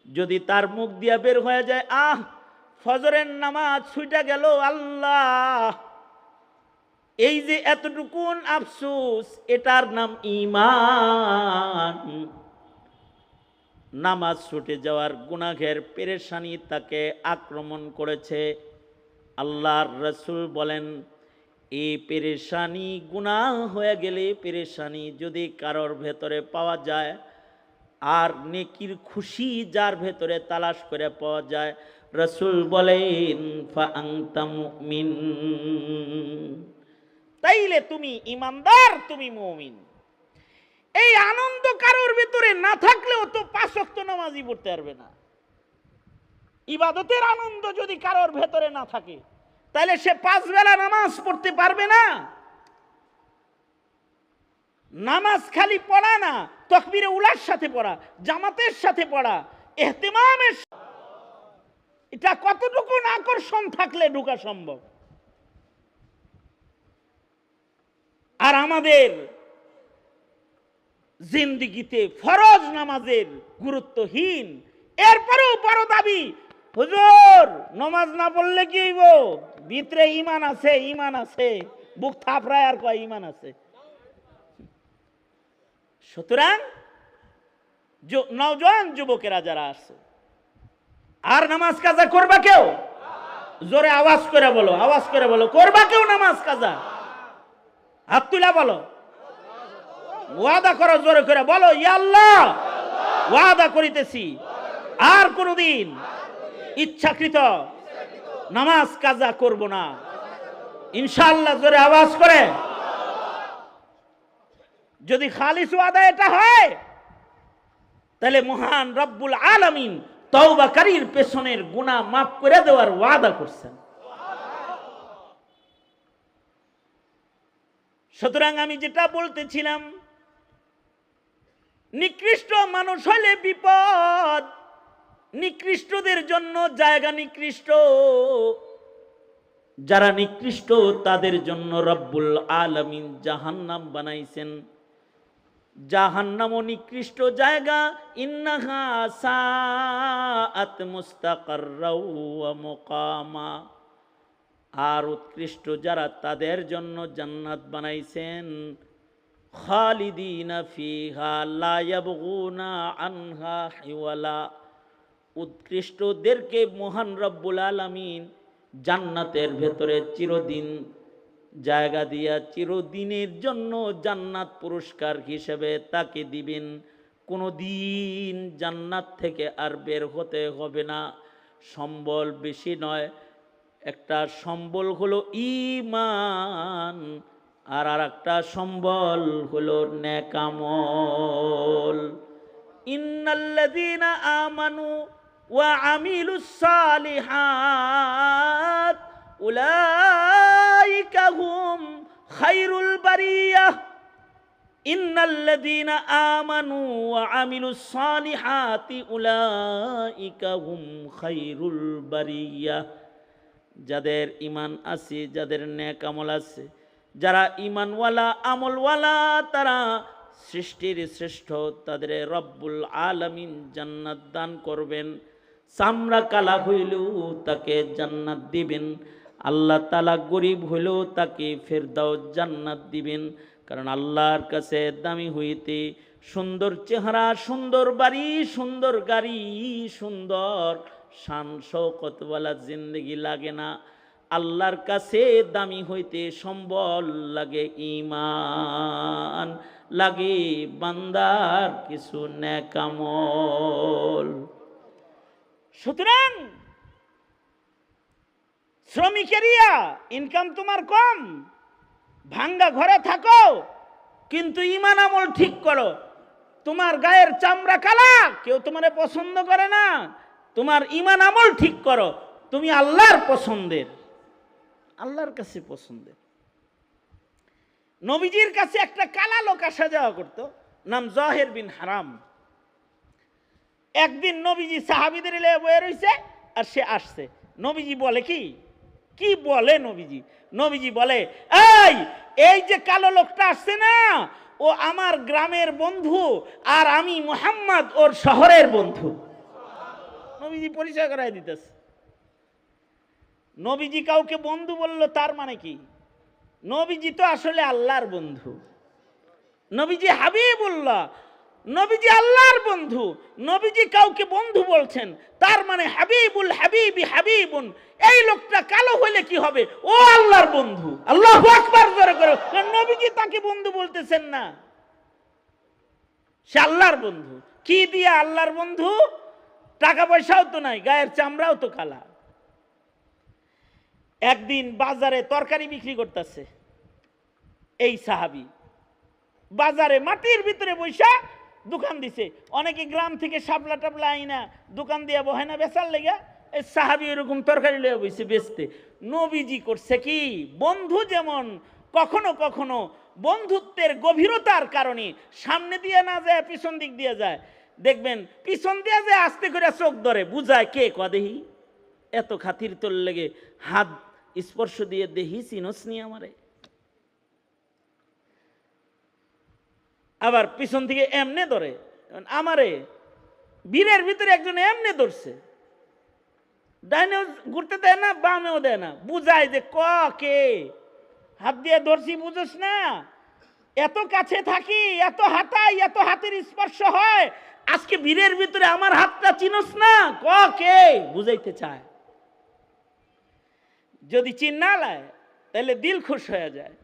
যদি তার মুখ দিয়া বের হয়ে যায় আহ ফজরের নামাজ ছুটা গেল, আল্লাহ, এই যে এতটুকুন আফসোস, এটার নাম ঈমান। নামাজ ছুটে যাওয়ার গুনাহের পেরেশানি তাকে আক্রমণ করেছে। আল্লাহর রাসূল বলেন, এই পেরেশানি গুনাহ হয়ে গেলে, পেরেশানি যদি কারোর ভেতরে পাওয়া যায়, আর নেকির খুশি যার ভেতরে তালাশ করে পাওয়া যায়, রাসূল বলেন ফা আনতা মুমিন, তাইলে তুমি ইমানদার, তুমি মুমিন। এই আনন্দ কারোর ভিতরে না থাকলেও তো 5 ওয়াক্ত নামাজই পড়তে পারবে না। ইবাদতের আনন্দ যদি কারোর ভেতরে না থাকে, তাহলে সে 5 বেলা নামাজ পড়তে পারবে না। নামাজ খালি পড়া না, তাকবীরে উলার সাথে পড়া, জামাতের সাথে পড়া, ইহতিমামের, এটা কতটুকু আকর্ষণ থাকলে ঢোকা সম্ভব। আর আমাদের জিন্দেগিতে ফরজ নামাজের গুরুত্বহীন, এরপরেও বড় দাবি, হুজুর নামাজ না পড়লে কি হইব, ভিতরে ঈমান আছে, ঈমান আছে, বুক থাপড়ায় আর কয় ঈমান আছে। সুতরাং নওজোয়ান যুবকেরা যারা আছে, আর নামাজ কাজা করবা কেউ? জোরে আওয়াজ করে বলো, আওয়াজ করে বলো, করবা কেউ নামাজ কাজা? হাত তুলা বলো, ওয়াদা করো, জোরে করে বলো, ইয়া আল্লাহ ওয়াদা করিতেছি আর কোনদিন ইচ্ছাকৃত নামাজ কাজা করব না, ইনশাআল্লাহ। জোরে আওয়াজ করে। যদি খালিস ওয়াদা এটা হয়, তাহলে মহান রব্বুল আলামিন তওবাকারীর পেছনের গুনাহ মাফ করে দেওয়ার ওয়াদা করছেন। সুতরাং আমি যেটা বলতেছিলাম, নিকৃষ্ট মানুষ হলে বিপদ, নিকৃষ্টদের জন্য জায়গা নিকৃষ্ট, যারা নিকৃষ্ট তাদের জন্য রব্বুল আলামিন জাহান্নাম বানাইছেন। জাহান্নামও নিকৃষ্ট জায়গা, ইন্নাহা সাআত মুস্তাকাররা ওয়া মুকামা। আর উৎকৃষ্ট যারা তাদের জন্য জান্নাত বানাইছেন খালিদিনা ফিহা লা ইয়াবগুনা আনহা হিওয়ালা। উৎকৃষ্টদেরকে মহান রব্বুল আলামিন জান্নাতের ভেতরে চিরদিন জায়গা দিয়া চিরদিনের জন্য জান্নাত পুরস্কার হিসেবে তাকে দিবেন। কোনো দিন জান্নাত থেকে আর বের হতে হবে না। সম্বল বেশি নয়, একটা সম্বল হলো ঈমান, আর একটা সম্বল হলো নেক আমল। ইন্নাল্লাযীনা আমানু ওয়া আমিলুস সালিহাত উলাইকা হুম খায়রুল বারিয়াহ। ইন্নাল্লাযীনা আমানু ওয়া আমিলুস সালিহাতি উলাইকা হুম খায়রুল বারিয়াহ। যাদের ঈমান আছে, যাদের নেক আমল আছে, যারা ঈমানওয়ালা আমলওয়ালা, তারা সৃষ্টির শ্রেষ্ঠ, তাদের রব্বুল আলামিন জান্নাত দান করবেন। চামড়া কালা হইলেও তাকে জান্নাত দিবেন। আল্লাহ তাআলা গরিব হইলেও তাকে ফেরদাউস জান্নাত দিবেন। কারণ আল্লাহর কাছে দামি হইতে সুন্দর চেহারা, সুন্দর বাড়ি, সুন্দর গাড়ি, সুন্দর শান শৌকতওয়ালা জিন্দেগি লাগে না। আল্লাহর কাছে দামি হইতে সম্বল লাগে, ঈমান লাগে, বান্দার কিছু নেক আমল। সুতরাং শ্রমিকেরিয়া ইনকাম তোমার কম, ভাঙ্গা ঘরে থাকো, কিন্তু ঈমান আমল ঠিক করো। তোমার গায়ের চামড়া কালা, কেউ তোমারে পছন্দ করে না, তোমার ঈমান আমল ঠিক করো, তুমি আল্লাহর পছন্দের, আল্লাহর কাছে পছন্দের। নবীজির কাছে একটা কালা লোক আসা যাওয়া করতো, নাম জহের বিন হারাম। একদিন নবীজি সাহাবীদের লিয়ে বয়ে রইছে, আর সে আসছে। নবীজি বলে কি বলে নবীজি? নবীজি বলে, এই যে কালো লোকটা আসছে না, ও আমার গ্রামের বন্ধু, আর আমি মুহাম্মদ ওর শহরের বন্ধু। নবীজি পরিচয় করাই দিতেছে। নবীজি কাউকে বন্ধু বলল, তার মানে কি? নবীজি তো আসলে আল্লাহর বন্ধু। নবীজি হাবিবুল্লাহ, নবীজি আল্লাহর বন্ধু। নবীজি কাউকে বন্ধু বলছেন, তার মানে হাবিবুল হাবিবি হাবিবুন। এই লোকটা কালো হলে কি হবে? ও আল্লাহর বন্ধু। আল্লাহু আকবার জোরে করে। নবীজি তাকে বন্ধু বলতেছেন না, সে আল্লাহর বন্ধু। কি দিয়া আল্লাহর বন্ধু? টাকা পয়সাও তো নাই, গায়ের চামড়াও তো কালা। একদিন বাজারে তরকারি বিক্রি করতেছে এই সাহাবী, বাজারে মাটির ভিতরে বৈশা দোকান দিছে। অনেকে গ্রাম থেকে শাপলা টাপলা আইনা দোকান দিয়া বহে না বেচার লেগা, এই সাহাবী এরকম তরকারি লইয়া বইছে বেচতে। নবীজি করছে কি? বন্ধু যেমন কখনো কখনো বন্ধুত্বের গভীরতার কারণে সামনে দিয়ে না যায়, পিছন দিক দিয়ে যায়। দেখবেন পিছন দিয়ে যায়, আস্তে করে চোখ ধরে, বুঝায় কে কদেহি, এত খাতির তোর লেগে হাত স্পর্শ দিয়ে দেহি চিনস নি আমারে। আবার পিছন থেকে এমনে ধরে, আমারে বীরের ভিতরে একজন এমনে ধরছে, ডাইনেও ঘুরতে দেয় না, বামেও দেয় না, বুঝায় যে কে হাত দিয়ে ধরছি, বুঝোস না? এত কাছে থাকি, এত হাতাই, এত হাতের স্পর্শ হয়, আজকে বীরের ভিতরে আমার হাতটা চিনস না, কে বুঝাইতে চায়। যদি চিন না লায় তাহলে দিল খুশ হয়ে যায়,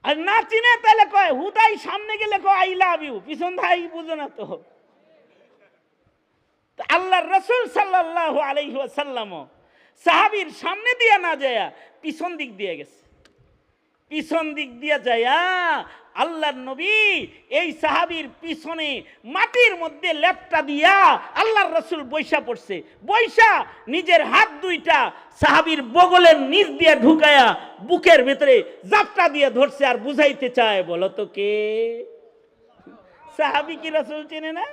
আর না চিনে তাহলে কয় হুদাই, সামনে গেলে কয় আই লাভ ইউ, পিছন ভাই বুঝো না তো। আল্লাহর রাসূল সাল্লাল্লাহু আলাইহি ওয়াসাল্লাম সাহাবীর সামনে দিয়ে না যায়, পিছন দিক দিয়ে গেছে। পিছন দিক দিয়ে যায় আল্লাহর নবী এই সাহাবীর পিছনে মাটির মধ্যে লেপটা দিয়া আল্লাহর রাসূল বৈশা পড়ছে। বৈশা নিজের হাত দুইটা সাহাবীর বগলের নিচ দিয়ে ঢুকায়া বুকের ভিতরে জাপটা দিয়ে ধরছে, আর বুঝাইতে চায়, বলো তো কে? সাহাবী কি রাসূল চেনে না?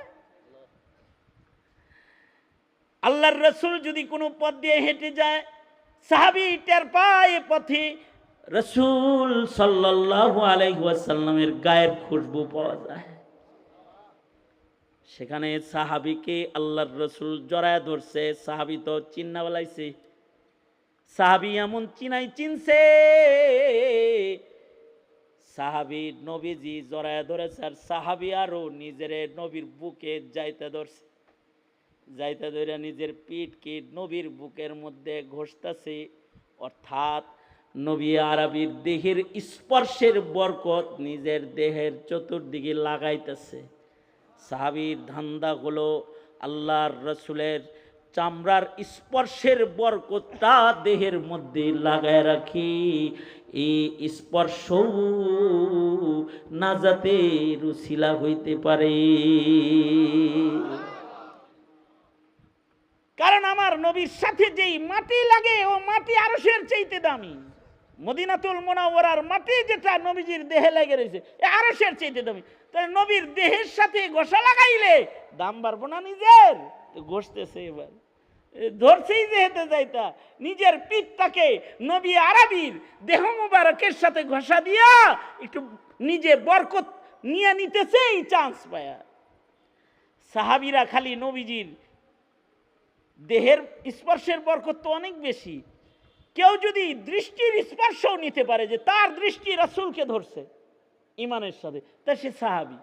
আল্লাহর রাসূল যদি কোনো পথ দিয়ে হেঁটে যায়, সাহাবী টের পায় পথে রাসূল সাল্লাল্লাহু আলাইহি ওয়াসাল্লামের গায়ের খুশবু পাওয়া যায়। সেখানে সাহাবীকে আল্লাহর রাসূল জড়ায় ধরছে। সাহাবী তো চিন্না বলাইছে, সাহাবী এমন চিনাই চিনছে, সাহাবী নবীজি জড়ায় ধরেছে, আর সাহাবী আরো নিজের নবীর বুকে যাইতে ধরছে, যাইতে ধরে নিজের পিঠকে নবীর বুকের মধ্যে ঘষতেছে। অর্থাৎ নবী আরবির দেহের স্পর্শের বরকত নিজের দেহের চতুর্দিকে লাগাইতেছে। সাহাবীর ধান্দা হলো আল্লাহর রসুলের চামড়ার স্পর্শের বরকতটা দেহের মধ্যে লাগায় রাখি, এই স্পর্শ নাজাতের উসিলা হইতে পারে। কারণ আমার নবীর সাথে যেই মাটি লাগে ও মাটি আরশের চাইতে দামি। মদিনাতুল মুনাওয়ারার মাটি যেটা নবীজির দেহে লেগে রয়েছে এ আরশের চাইতে দামি। তাহলে নবীর দেহের সাথে ঘষা লাগাইলে দাম বাড়বো না নিজের? তো ঘষতেছে, এবার ধরছেই যেহেতু যাইতা নিজের পিঠটাকে নবী আরবির দেহ মুবারকের সাথে ঘষা দিয়া একটু নিজে বরকত নিয়ে নিতেছে এই চান্স পায়া। সাহাবীরা খালি নবীজির দেহের স্পর্শের বরকত তো অনেক বেশি, কেউ যদি দৃষ্টির স্পর্শও নিতে পারে যে তার দৃষ্টি রাসূলকে ধরছে ইমানের সাথে, তা সে সাহাবী।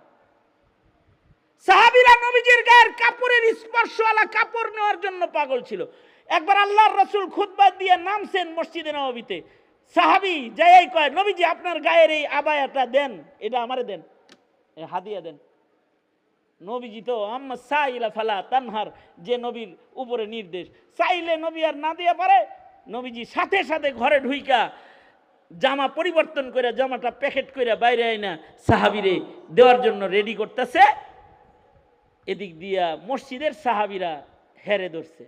সাহাবীরা নবীজির গায়ের কাপড়ের স্পর্শওয়ালা কাপড় নেওয়ার জন্য পাগল ছিল। একবার আল্লাহর রাসূল খুতবা দিয়ে নামছেন মসজিদে নববীতে, সাহাবী যাই কয়, নবীজি আপনার গায়ের এই আবায়াটা দেন, এটা আমারে দেন, হাদিয়া দেন। নবীজি তো আম্মা সাইলা ফালা তানহার, যে নবীর উপরে নির্দেশ, চাইলে নবী আর না দিয়ে পারে। নবীজি সাথে সাথে ঘরে ঢুইকা জামা পরিবর্তন করে জামাটা প্যাকেট করে বাইরে আইনা সাহাবীরে দেওয়ার জন্য রেডি করতেছে। এদিক দিয়া মসজিদের সাহাবীরা হেরে ধরছে,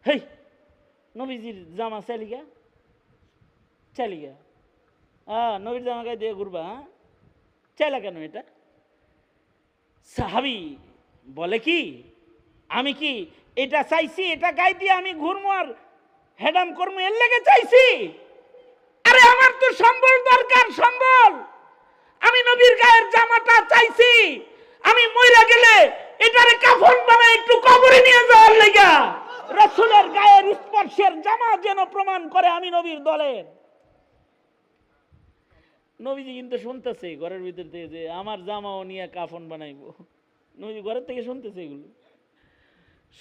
হেই নবীজির জামা চালিগা চালিগা, নবীর জামা গায়ে দিয়ে ঘুরবা, চাইলা কেন এটা? সাহাবী বলে কি, আমি কি এটা চাইছি এটা গায়ে দিয়ে আমি ঘুরমু আর হেডাম করবো এর লেগে চাইছি? আরে আমার তো সম্বল দরকার, সম্বল। আমি নবীর গায়ের জামাটা চাইছি, আমি মইরা গেলে এটারে কাফন বানায় একটু কবরে নিয়ে যাওয়ার লেগা। রাসূলের গায়ের স্পর্শের জামা যেন প্রমাণ করে আমি নবীর দলের। নবীজি কিন্তু শুনতেছে ঘরের ভিতর থেকে যে আমার জামাও নিয়ে কাফন বানাইবো। নবীজি ঘরের থেকে শুনতেছে এগুলো,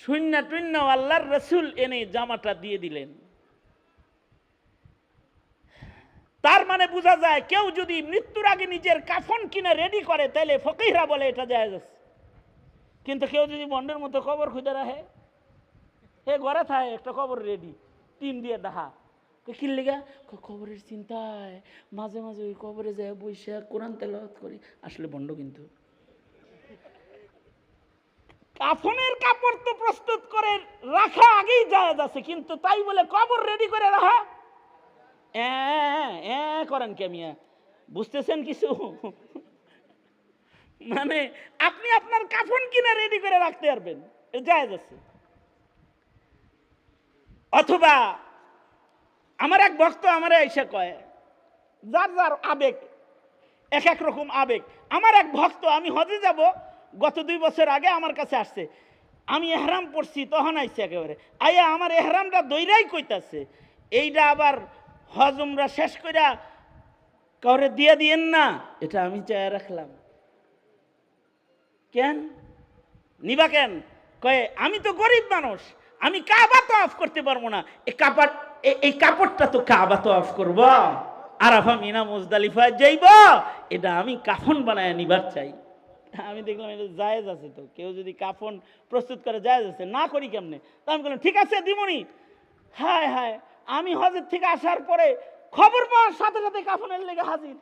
শূন্য টুন্য আল্লাহর রাসূল এনে জামাটা দিয়ে দিলেন। তার মানে বোঝা যায় কেউ যদি মৃত্যুর আগে নিজের কাফন কিনে রেডি করে তাহলে ফকিহরা বলে এটা জায়েজ আছে। কিন্তু কেউ যদি বন্ডের মতো কবর খুঁজে রাখে, হে ঘরে থাকে একটা কবর রেডি টিন দিয়ে ডাহা, কি লিগা? কবরের চিন্তায় মাঝে মাঝে ওই কবরে যায় বসে কোরআন তেলাওয়াত করি। আসলে বন্ড। কিন্তু কাফনের কাপড় তো প্রস্তুত করে রাখা আগেই জায়েজ আছে, কিন্তু তাই বলে কবর রেডি করে রাখা করেন কে মিয়া? বুঝতেছেন কিছু? মানে আপনি আপনার কাফন কিনা রেডি করে রাখতে পারবেন, জায়েজ আছে। অথবা আমার এক ভক্ত আমারে এসে কয়, যার যার আবেগ এক এক রকম আবেগ। আমার এক ভক্ত, আমি হজে যাব গত 2 বছর আগে আমার কাছে আসছে, আমি এহরাম পড়ছি তখন আইছে একেবারে আয়া আমার এহরামটা দইরাই কইতাছে, এইটা আবার হজ উমরা শেষ কইরা কাউরে দিয়ে দিয়েন না। এটা আমি চায় রাখলাম। কেন নিবা কেন? কয়ে আমি তো গরিব মানুষ, আমি কাবা তো অফ করতে পারবো না, এই কাপড়টা তো কাবা তো অফ করবো, আরাফা মিনা মুজদালিফায় যাইব, এটা আমি কাফন বানায় নিবার চাই। আমি দেখলাম এটা জায়েজ আছে, তো কেউ যদি কাফন প্রস্তুত করে জায়েজ আছে, না করি কেমনে? তা আমি বললাম ঠিক আছে দিমুনি। হায় হায়, আমি হজের থেকে আসার পরে খবর পাওয়ার সাথে সাথে কাফনের লেগে হাজির।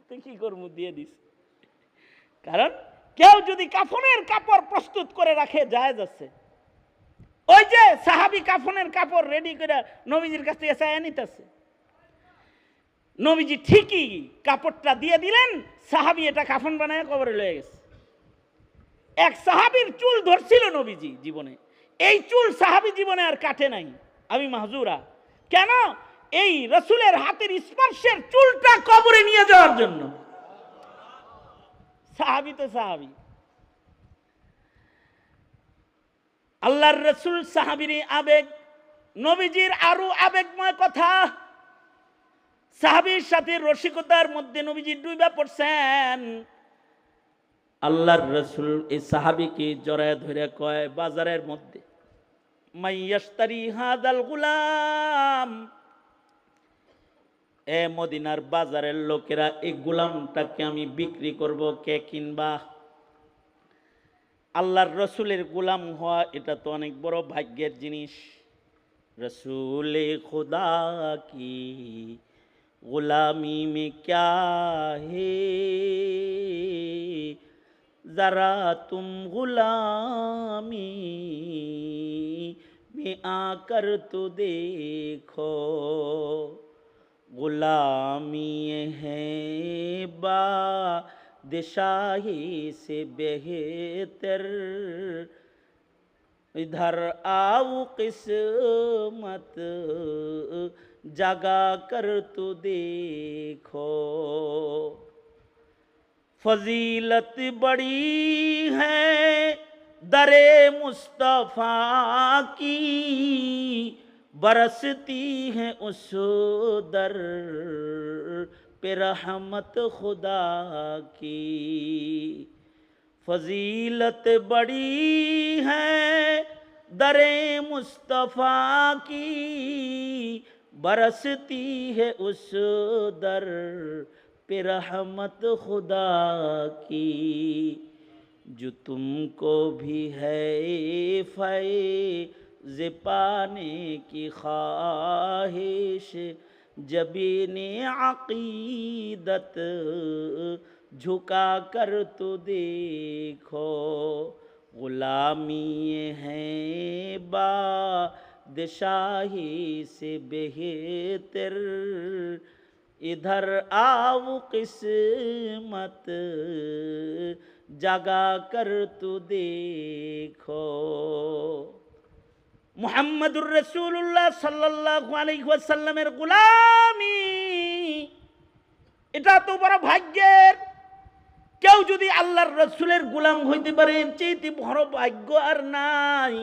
তুই কি করবো, দিয়ে দিস। কারণ কেউ যদি কাফনের কাপড় প্রস্তুত করে রাখে জায়েজ আছে। ওই যে সাহাবী কাফনের কাপড় রেডি করে নবীজির কাছ থেকে চাইয়া নিতেছে, নবীজি ঠিকই কাপড়টা দিয়ে দিলেন, সাহাবী এটা কাফন বানায় কবরে লয়ে গেছে। এক সাহাবীর চুল ধরছিল নবীজি জীবনে, এই চুল সাহাবী জীবনে আর কাটে নাই। আমি মাহজুরা কেন? এই রাসূলের হাতের স্পর্শের চুলটা কবরে নিয়ে যাওয়ার জন্য। সাহাবী তো সাহাবী। আল্লাহর রাসূল সাহাবীর আবেগ নবীজির আরো আবেগময় কথা, সাহাবীর সাথে রসিকতার মধ্যে নবীজি ডুইবা পড়ছেন। আল্লাহর রাসূল এই সাহাবীকে জড়ায় ধরে কয় বাজারের মধ্যে, মাইয়াশতারি হাদাল গুলাম, এ মদিনার বাজারের লোকেরা এই গোলামটাকে আমি বিক্রি করব, কে কিনবা? আল্লাহর রসুলের গোলাম হওয়া এটা তো অনেক বড় ভাগ্যের জিনিস। রসুলে খুদা কি गुलामी में क्या है, जरा तुम गुलामी में आकर तो देखो, गुलामी है बादशाही से बेहतर, इधर आओ किस्मत जगा कर तो देखो, फजीलत बड़ी है दरे मुस्तफा की, बरसती है उस दर पे रहमत खुदा की, फजीलत बड़ी है दरे मुस्तफा की, बरसती है उस दर पे रहमत खुदा की, जो तुमको भी है फैज़ पाने की ख्वाहिश, जबीने अक़ीदत झुका कर तो देखो, गुलामी है बादशाही से बेहतर, इधर आओ किस्मत जगा कर तो देखो। मुहम्मदुर रसूलुल्लाह सल्लल्लाहु अलैहि ওয়াসাল্লামের গোলামি, এটা তো বড় ভাগ্যের। কেউ যদি আল্লাহর রসুলের গোলাম হইতে পারে চেয়ে বড় ভাগ্য আর নাই।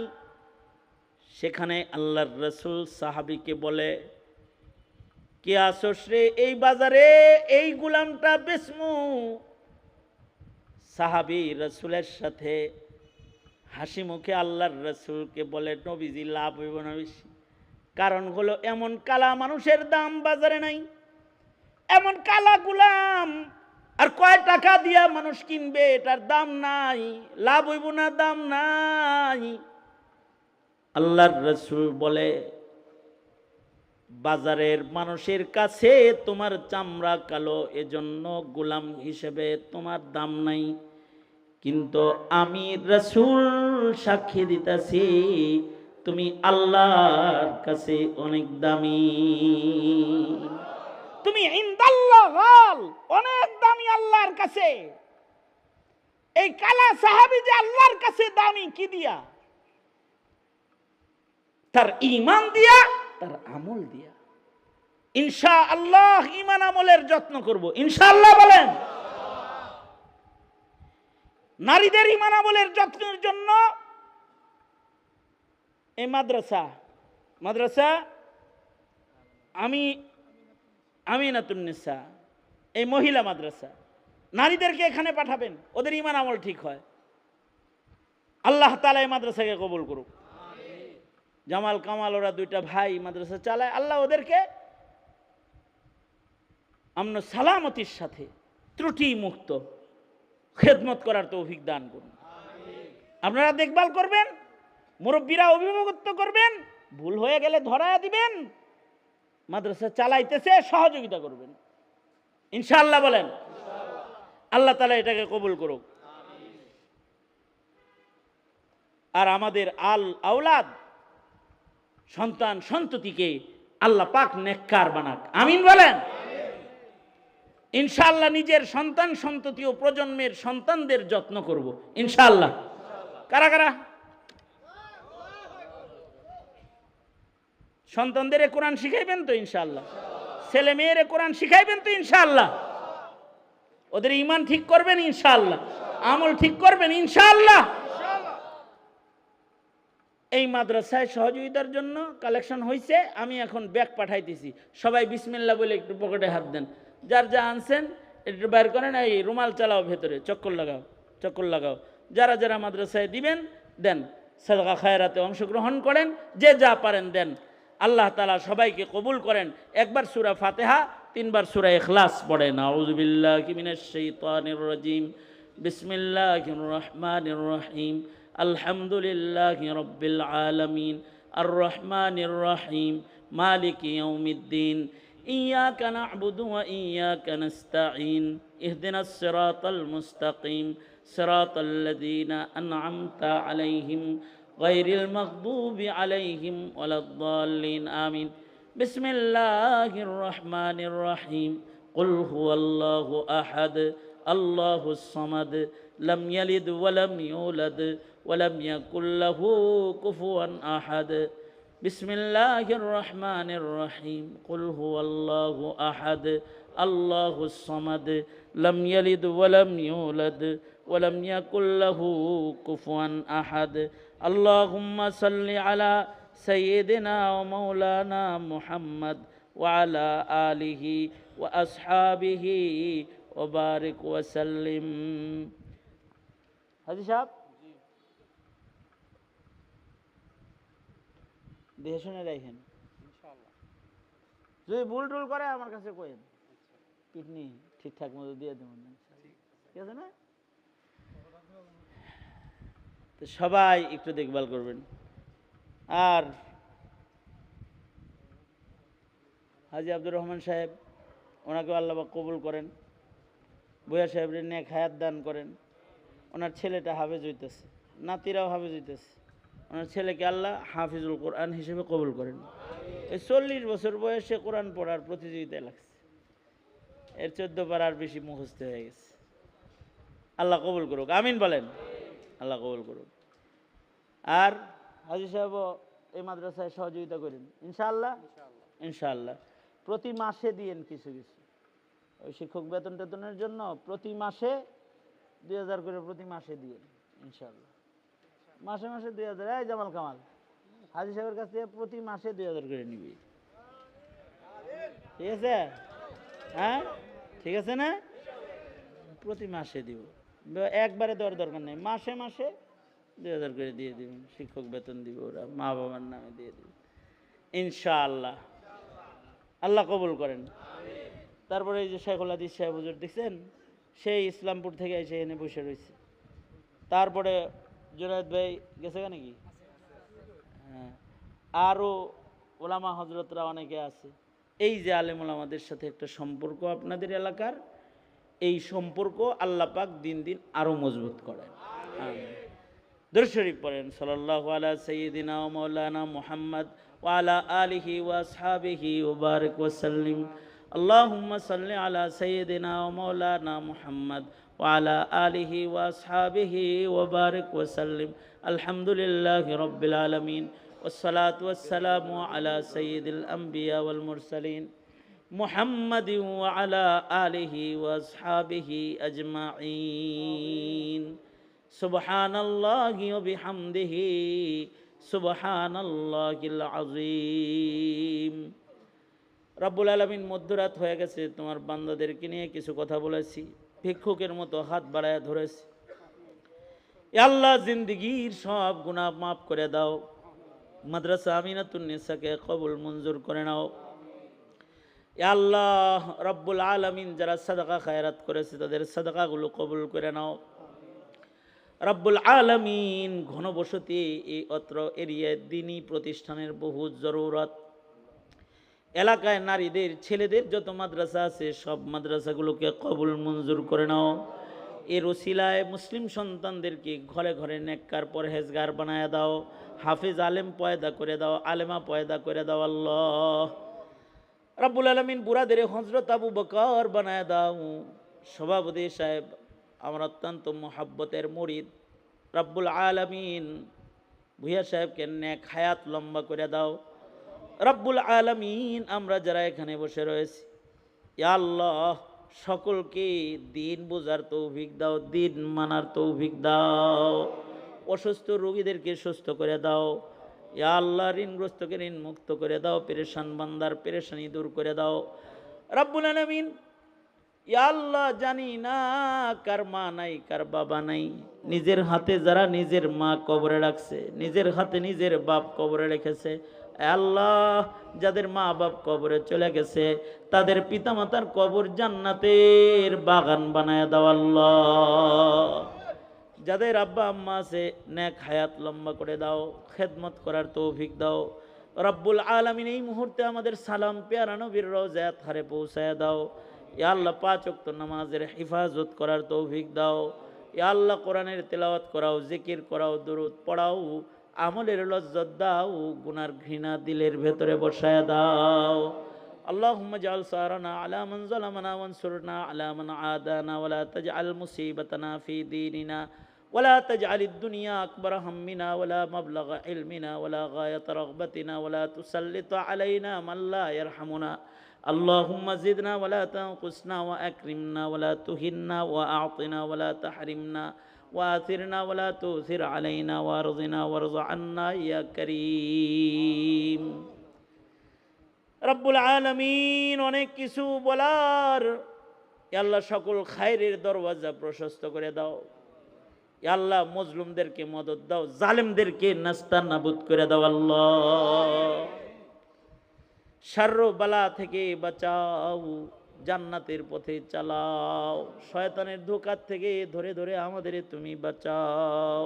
সেখানে আল্লাহর রসুল সাহাবীকে বলে, কে আসোস রে এই বাজারে, এই গোলামটা বেচমু। সাহাবী রসুলের সাথে হাসি মুখে আল্লাহর রসুলকে বলে, নবীজি লাভ হইব না বেশি, কারণ হলো এমন কালা মানুষের দাম বাজারে নাই, এমন কালা গোলাম আর কয় টাকা দিয়া মানুষ কিনবে, এটার দাম নাই, লাভ হইব না, দাম নাই। আল্লাহর রসুল বলে, বাজারের মানুষের কাছে তোমার চামড়া কালো, এজন্য গোলাম হিসেবে তোমার দাম নাই, কিন্তু আমি রসুল সাক্ষী দিতেছি তুমি আল্লাহর কাছে অনেক দামি, তুমি ইনদাল্লাহ অনেক দামি আল্লাহর কাছে। এই কালা সাহাবী যে আল্লাহর কাছে দামি কি দিয়া? তার ঈমান দিয়া, তার আমল দিয়া। ইনশাআল্লাহ ঈমান আমলের যত্ন করব, ইনশাআল্লাহ বলেন। নারীদের ঈমান আমলের যত্নের জন্য এই মাদ্রাসা আমিনাতুন নিসা, এই মহিলা মাদ্রাসা, নারীদেরকে এখানে পাঠাবেন, ওদের ঈমান আমল ঠিক হয়। আল্লাহ তাআলা এই মাদ্রাসাকে কবুল করুক। জামাল কামাল ওরা দুইটা ভাই মাদ্রাসা চালায়, আল্লাহ ওদেরকে আমন সালামতির সাথে ত্রুটি মুক্ত খেদমত করার তৌফিক দান করুন। আপনারা দেখভাল করবেন, মুরব্বীরা অভিভাবকত্ব করবেন, ভুল হয়ে গেলে ধরায়া দিবেন, মাদ্রাসা চালাইতেছে সহযোগিতা করবেন, ইনশাআল্লাহ বলেন। আল্লাহ তাআলা এটাকে কবুল করুক। আর আমাদের আওলাদ সন্তান সন্ততিকে আল্লাহ পাক নেককার বানাক, আমিন বলেন। ইনশাআল্লাহ নিজের সন্তান সন্ততি ও প্রজন্মের সন্তানদের যত্ন করব, ইনশাআল্লাহ। কারা কারা সন্তানদের কোরআন শিখাইবেন তো ইনশাআল্লাহ? ছেলে মেয়েরে কোরআন শিখাইবেন তো ইনশাআল্লাহ? ওদের ঈমান ঠিক করবেন ইনশাআল্লাহ, আমল ঠিক করবেন ইনশাআল্লাহ। এই মাদ্রাসায় সহযোগিতার জন্য কালেকশন হয়েছে। আমি এখন ব্যাগ পাঠাইতেছি, সবাই বিসমিল্লাহ বলে একটু পকেটে হাত দেন। যার যা আনছেন একটু বাইর করেন, এই রুমাল চালাও, ভেতরে চক্কর লাগাও, চক্কর লাগাও। যারা যারা মাদ্রাসায় দিবেন দেন, সাদকা খায়রাতে অংশগ্রহণ করেন, যে যা পারেন দেন। আল্লাহ তাআলা সবাইকে কবুল করেন। একবার সূরা ফাতিহা, তিনবার সূরা ইখলাস পড়েন। আউযু বিল্লাহি মিনাশ শাইতানির রাজিম, বিসমিল্লাহির রহমানির রহিম, আলহামদুলিল্লাহি রাব্বিল আলামিন, আর রহমানির রহিম, মালিকি ইয়াউমিদ্দিন, ইয়াকা না'বুদু ওয়া ইয়াকা নাস্তাঈন, ইহদিনাস সিরাতাল মুস্তাকিম, সিরাতাল লাযীনা আন'আমতা আলাইহিম গায়রিল মাগদুবি আলাইহিম ওয়ালাদ-দাল্লিন, আমিন। বিসমিল্লাহির রহমানির রহিম, কুল হুয়াল্লাহু আহাদ, আল্লাহুস সামাদ, লাম ইয়ালিদ ওয়া লাম ইউলাদ ওয়া লাম ইয়াকুল লাহু কুফুয়ান আহাদ। বিসমিল্লাহির রহমানির রহিম, কুল হুয়াল্লাহু আহাদ, আল্লাহুস সামাদ, লাম ইয়ালিদ ওয়া লাম ইউলাদ ওয়া লাম ইয়াকুল লাহু কুফুয়ান আহাদ। আল্লাহুম্মা সাল্লি আলা সাইয়্যিদিনা ওয়া মাওলানা মুহাম্মদ ওয়া আলা আলিহি ওয়া আসহাবিহি ওয়া বারিক ওয়া সাল্লিম। হাজী সাহেব দেখে শুনে রাখেন, যদি ভুল টুল করে আমার কাছে কইেন, কিডনি ঠিকঠাক মতো দিয়ে দেবেন, ঠিক আছে না? তো সবাই একটু দেখভাল করবেন। আর হাজী আব্দুর রহমান সাহেব, ওনাকে আল্লাহ পাক কবুল করেন, ভূঁইয়া সাহেবের নেক হায়াত দান করেন। ওনার ছেলেটা হাফেজ হইতেছে, নাতিরাও হাফেজ হইতেছে। ওনার ছেলেকে আল্লাহ হাফিজুল কোরআন হিসেবে কবুল করেন। এই 40 বছর বয়সে কোরআন পড়ার প্রতিযোগিতায় লাগছে, এর 14 পারার বেশি মুখস্থ হয়ে গেছে। আল্লাহ কবুল করুক, আমিন বলেন। আল্লাহ কবুল করুক। আর হাজী সাহেবও এই মাদ্রাসায় সহযোগিতা করেন ইনশাআল্লাহ, ইনশাআল্লাহ। প্রতি মাসে দিয়েন কিছু কিছু, ওই শিক্ষক বেতন টেতনের জন্য প্রতি মাসে 2000 করে প্রতি মাসে দিয়েন ইনশাআল্লাহ। মাসে মাসে 2000। এই জামাল কামাল, হাজী সাহেবের কাছ থেকে প্রতি মাসে 2000 করে নিবি, ঠিক আছে? হ্যাঁ, ঠিক আছে না? প্রতি মাসে দিব, একবারে দেওয়ার দরকার নেই। মাসে মাসে 2000 করে দিয়ে দিবেন, শিক্ষক বেতন দিব, ওরা মা বাবার নামে দিয়ে দিবেন ইনশাআল্লাহ। আল্লাহ কবুল করেন। তারপরে এই যে শেখুল হাদিস সাহেব হুজুর দেখছেন, সেই ইসলামপুর থেকে এসে এনে বসে রয়েছে। তারপরে জুনায়েদ ভাই গেছে নাকি? হ্যাঁ, আরও ওলামা হজরতরা অনেকে আছে। এই যে আলেম ওলামাদের সাথে একটা সম্পর্ক আপনাদের এলাকার, এই সম্পর্ক আল্লাহ পাক দিন দিন আরও মজবুত করেন। দরুদ শরীফ পড়েন, সাল্লাল্লাহু আলা সাইয়্যিদিনা ওয়া মাওলানা মুহাম্মদ ওয়া আলা আলিহি ওয়া আসহাবিহি ওয়া বারিক ওয়া সাল্লিম। আল্লাহুম্মা সাল্লি আলা সাইয়্যিদিনা ওয়া মাওলানা মুহাম্মদ ওয়া আলা আলিহি ওয়া আসহাবিহি ওয়া বারিক ওয়া সাল্লিম। আলহামদুলিল্লাহি রাব্বিল আলামিন, ওয়াসসালাতু ওয়াসসালামু আলা সাইয়্যিদিল আমবিয়া ওয়াল মুরসালিন মুহাম্মাদিন ওয়া আলা আলিহি ওয়া আসহাবিহি আজমাইন। সুবহানাল্লাহি ওয়া বিহামদিহি, সুবহানাল্লাহিল আযীম। রব্বুল আলামিন, মধ্যরাত হয়ে গেছে, তোমার বান্দাদেরকে নিয়ে কিছু কথা বলেছি, ভিক্ষুকের মতো হাত বাড়ায় ধরেছি। এ আল্লাহ, জিন্দেগীর সব গুনাহ মাফ করে দাও। মাদ্রাসা আমিনাতুন নিসাকে কবুল মঞ্জুর করে নাও। এ আল্লাহ রব্বুল আলামিন, যারা সাদাকা খায়রাত করেছে তাদের সাদাকাগুলো কবুল করে নাও। রব্বুল আলামিন, ঘনবসতি এই অত্র এরিয়ায় দ্বীনি প্রতিষ্ঠানের বহু জরুরত, এলাকায় নারীদের ছেলেদের যত মাদ্রাসা আছে সব মাদ্রাসাগুলোকে কবুল মঞ্জুর করে নাও। এর ওসিলায় মুসলিম সন্তানদেরকে ঘরে ঘরে নেককার পরহেজগার বানায় দাও, হাফেজ আলেম পয়দা করে দাও, আলেমা পয়দা করে দাও। আল্লাহ রব্বুল আলামিন, বুড়াদের হযরত আবু বকর বানায় দাও। সভাপতি সাহেব আমার অত্যন্ত মোহাব্বতের মুরিদ, রব্বুল আলামিন ভূঁইয়া সাহেবকে নেক হায়াত লম্বা করে দাও। রব্বুল আলামিন, আমরা যারা এখানে বসে রয়েছি, ইয়া আল্লাহ সকলকে দিন বোঝার তৌফিক দাও, দিন মানার তৌফিক দাও। অসুস্থ রোগীদেরকে সুস্থ করে দাও। ইয়া আল্লাহ ঋণগ্রস্তকে ঋণ মুক্ত করে দাও, পেরেশান বান্দার পেরেশানি দূর করে দাও রব্বুল আলামিন। ইয়া আল্লাহ জানি না কার মা নাই কার বাবা নাই, নিজের হাতে যারা নিজের মা কবরে রাখছে, নিজের হাতে নিজের বাপ কবরে রেখেছে, আল্লাহ যাদের মা বাপ কবরে চলে গেছে তাদের পিতামাতার কবর জান্নাতের বাগান বানায় দাও আল্লাহ। যাদের আব্বা আম্মা আছে নেক হায়াত লম্বা করে দাও, খেদমত করার তৌফিক দাও রব্বুল আলামিন। এই মুহূর্তে আমাদের সালাম পেয়ারা নবীর রওজাত হারে পৌঁছায় দাও। ইয়া আল্লাহ 5 ওয়াক্ত নামাজের হেফাজত করার তৌফিক দাও। ইয়া আল্লাহ কোরআনের তেলাওয়াত করাও, জিকির করাও, দুরূদ পড়াও, আমলের লজ্জত দাও, গুনার ঘৃণা দিলের ভেতরে বসায় দাও। আল্লাহুম্মা জাআল সারানা আলা মান যালামানা ওয়ানসুরনা আলা মান আদানা ওয়ালা তাজআল মুসিবাতানা ফি দীনিনা ولا تجعل الدنيا أكبر همنا ولا مبلغ علمنا ولا غاية رغبتنا ولا تسلط علينا من لا يرحمنا اللهم زدنا ولا تنقصنا وأكرمنا ولا تهنا وأعطنا ولا تحرمنا وآثرنا ولا تؤثر علينا وارضنا وارض عنا يا كريم رب العالمين। অনেক কিছু বলার, আল্লাহ সকল খায়রের দরওয়াজা প্রশস্ত করে দাও। আল্লাহ মজলুমদেরকে মদদ দাও, জালেমদেরকে নাস্তানাবুদ করে দাও আল্লাহ। শারর বালা থেকে বাঁচাও, জান্নাতের পথে চালাও, শয়তানের ধোঁকা থেকে ধরে ধরে আমাদের তুমি বাঁচাও।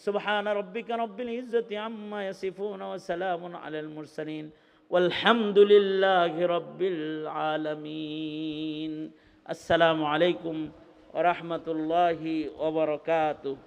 সুবহান রাব্বিকা রাব্বিল ইজ্জাতি আম্মা ইয়াসিফুন ওয়া সালামুন আলাল মুরসালিন ওয়ালহামদুলিল্লাহি রাব্বিল আলামিন। আসসালামু আলাইকুম ওয়া রাহমাতুল্লাহি ওয়া বারাকাতুহু।